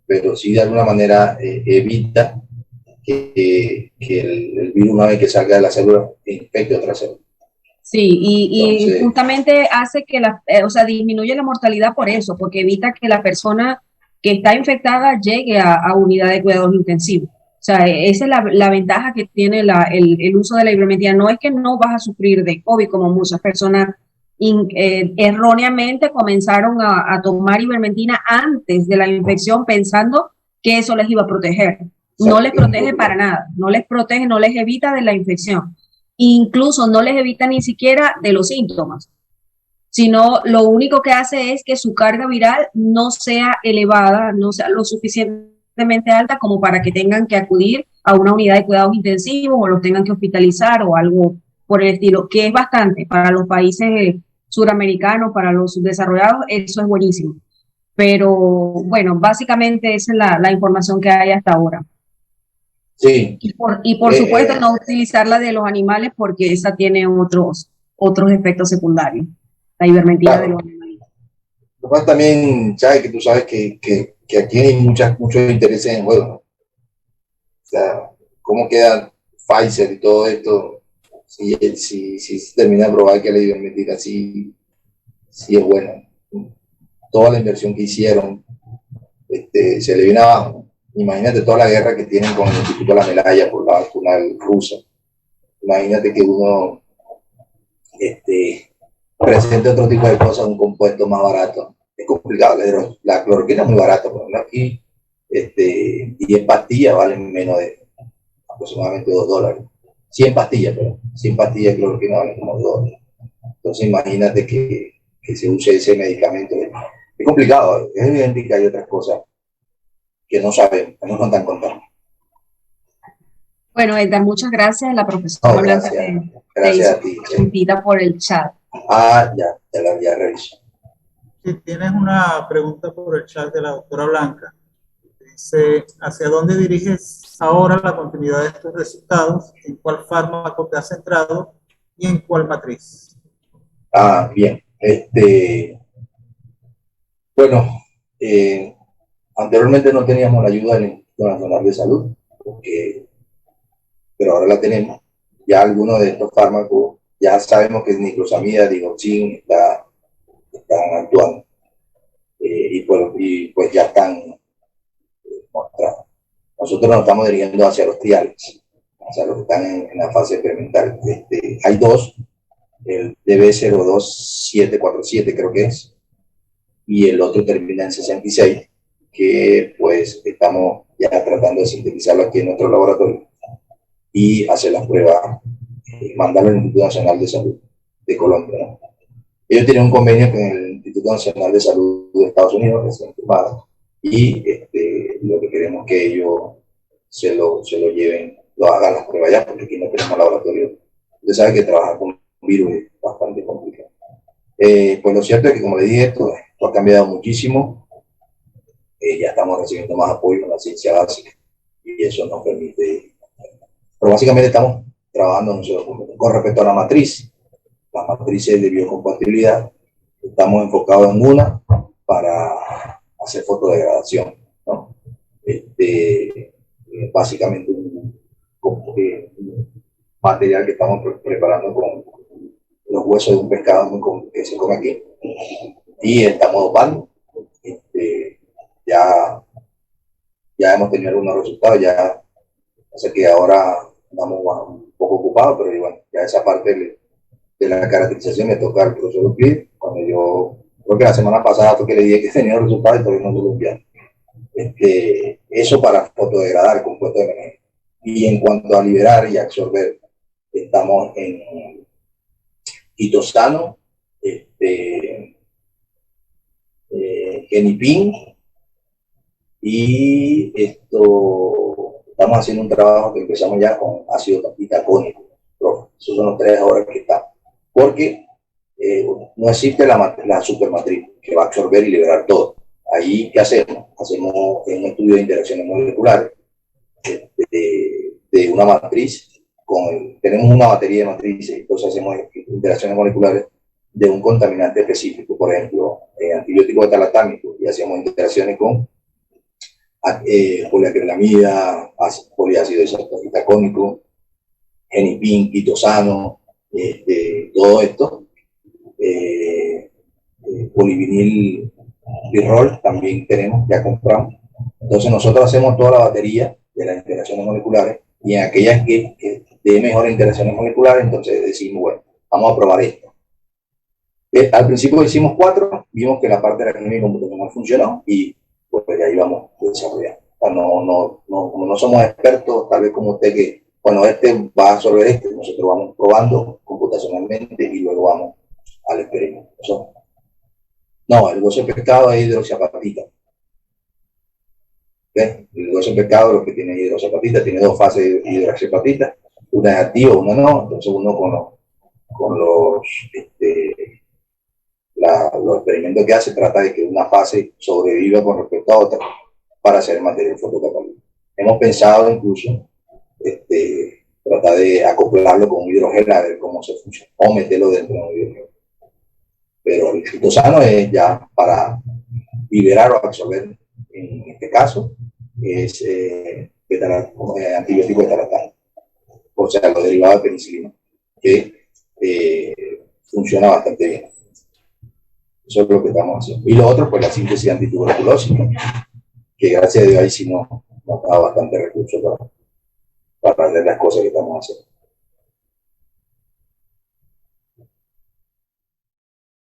pero sí de alguna manera evita que el virus, una vez que salga de la célula, infecte otra célula. Sí, y Entonces, justamente hace que o sea, disminuye la mortalidad por eso, porque evita que la persona que está infectada llegue a unidad de cuidados intensivos. O sea, esa es la ventaja que tiene el uso de la ivermectina. No es que no vas a sufrir de COVID, como muchas personas erróneamente comenzaron a tomar ivermectina antes de la infección pensando que eso les iba a proteger. No les protege para nada, no les protege, no les evita de la infección. Incluso no les evita ni siquiera de los síntomas, sino lo único que hace es que su carga viral no sea elevada, no sea lo suficientemente alta como para que tengan que acudir a una unidad de cuidados intensivos o los tengan que hospitalizar o algo por el estilo, que es bastante para los países suramericanos, para los subdesarrollados, eso es buenísimo. Pero bueno, básicamente esa es la información que hay hasta ahora. sí. Y por supuesto no utilizar la de los animales porque esa tiene otros efectos secundarios, la ivermectina Claro. de los animales. Además también, Chávez, que tú sabes que aquí hay muchos intereses en juego, ¿no? O sea, cómo queda Pfizer y todo esto, si se termina de probar que la ivermectina sí es buena. Toda la inversión que hicieron se le viene abajo. Imagínate toda la guerra que tienen con el Instituto de la Medalla por la vacuna rusa. Imagínate que uno presente otro tipo de cosas, un compuesto más barato. Es complicado, la cloroquina es muy barata, por ejemplo, aquí 10 pastillas valen menos de aproximadamente $2. 100 pastillas, pero 100 pastillas de cloroquina valen como $2. Entonces imagínate que se use ese medicamento. Es complicado, es evidente que hay otras cosas que no sabemos, que no nos están contando. Bueno, Edgar, muchas gracias. La No, profesora Blanca te gracias hizo a ti. invita por el chat. Ya la había revisado. Si tienes una pregunta por el chat de la doctora Blanca, dice, ¿hacia dónde diriges ahora la continuidad de estos resultados? ¿En cuál fármaco te has centrado y en cuál matriz? Bien. Bueno, anteriormente no teníamos la ayuda del Instituto Nacional de Salud, pero ahora la tenemos. Ya algunos de estos fármacos, ya sabemos que niclosamida, digoxin están actuando pues ya están mostrados. Nosotros nos estamos dirigiendo hacia los triales, hacia los que están en la fase experimental. Hay dos, el DB02747 creo que es, y el otro termina en 66, que pues estamos ya tratando de sintetizarlo aquí en nuestro laboratorio y hacer las pruebas, mandarlo al Instituto Nacional de Salud de Colombia, ¿no? Ellos tienen un convenio con el Instituto Nacional de Salud de Estados Unidos, recién firmado, y lo que queremos es que ellos se lo lleven, lo hagan las pruebas ya, porque aquí no tenemos laboratorio. Usted sabe que trabajar con virus es bastante complicado. Pues lo cierto es que, como le dije, esto ha cambiado muchísimo. Ya estamos recibiendo más apoyo en la ciencia básica y eso nos permite. Pero básicamente estamos trabajando con respecto a la matriz, las matrices de biocompatibilidad. Estamos enfocados en una para hacer fotodegradación, ¿no? Básicamente un material que estamos preparando con los huesos de un pescado que se come aquí y estamos dopando. Ya hemos tenido algunos resultados, ya sé que ahora estamos un poco ocupados, pero bueno, ya esa parte de la caracterización me toca al profesor Euclid, cuando yo creo que la semana pasada fue que le dije que tenía resultados y todavía no se lo enviaron. Eso para fotodegradar compuestos de MNG. Y en cuanto a liberar y absorber, estamos en quitosano, genipin, y estamos haciendo un trabajo que empezamos ya con ácido itacónico. Esos son los 3 ahora que están. Porque no existe la supermatriz que va a absorber y liberar todo. Ahí, ¿qué hacemos? Hacemos un estudio de interacciones moleculares de una matriz. Tenemos una batería de matrices, entonces hacemos interacciones moleculares de un contaminante específico, por ejemplo, antibiótico beta-lactámico, y hacemos interacciones con poliacrilamida, poliácido isotacónico, genipin, quitosano, todo esto, polivinil birrol también tenemos, ya compramos. Entonces nosotros hacemos toda la batería de las interacciones moleculares, y en aquellas que de mejores interacciones moleculares, entonces decimos, bueno, vamos a probar esto. Al principio hicimos 4, vimos que la parte de la química computacional funcionó, y pues ya íbamos desarrollando. O sea, como no somos expertos, tal vez como usted, que bueno, va a absorber nosotros vamos probando computacionalmente y luego vamos al experimento. No, el gozo de pescado es hidroxiapatita. ¿Ves? El gozo de pescado, lo que tiene hidroxiapatita, tiene 2 fases de hidroxiapatita, una es activa, una no. Entonces uno con los experimentos que hace trata de que una fase sobreviva con respecto a otra para hacer material fotocatalítico. Hemos pensado incluso tratar de acoplarlo con un hidrogel a ver cómo se funciona, o meterlo dentro de un hidrogel. Pero el quitosano es ya para liberar o absorber, en este caso, es antibiótico beta-lactámico, o sea, los derivados de penicilina, que funciona bastante bien. Eso es lo que estamos haciendo. Y lo otro, pues la síntesis antituberculosis, que gracias a Dios ahí sí nos da bastante recursos para hacer las cosas que estamos haciendo.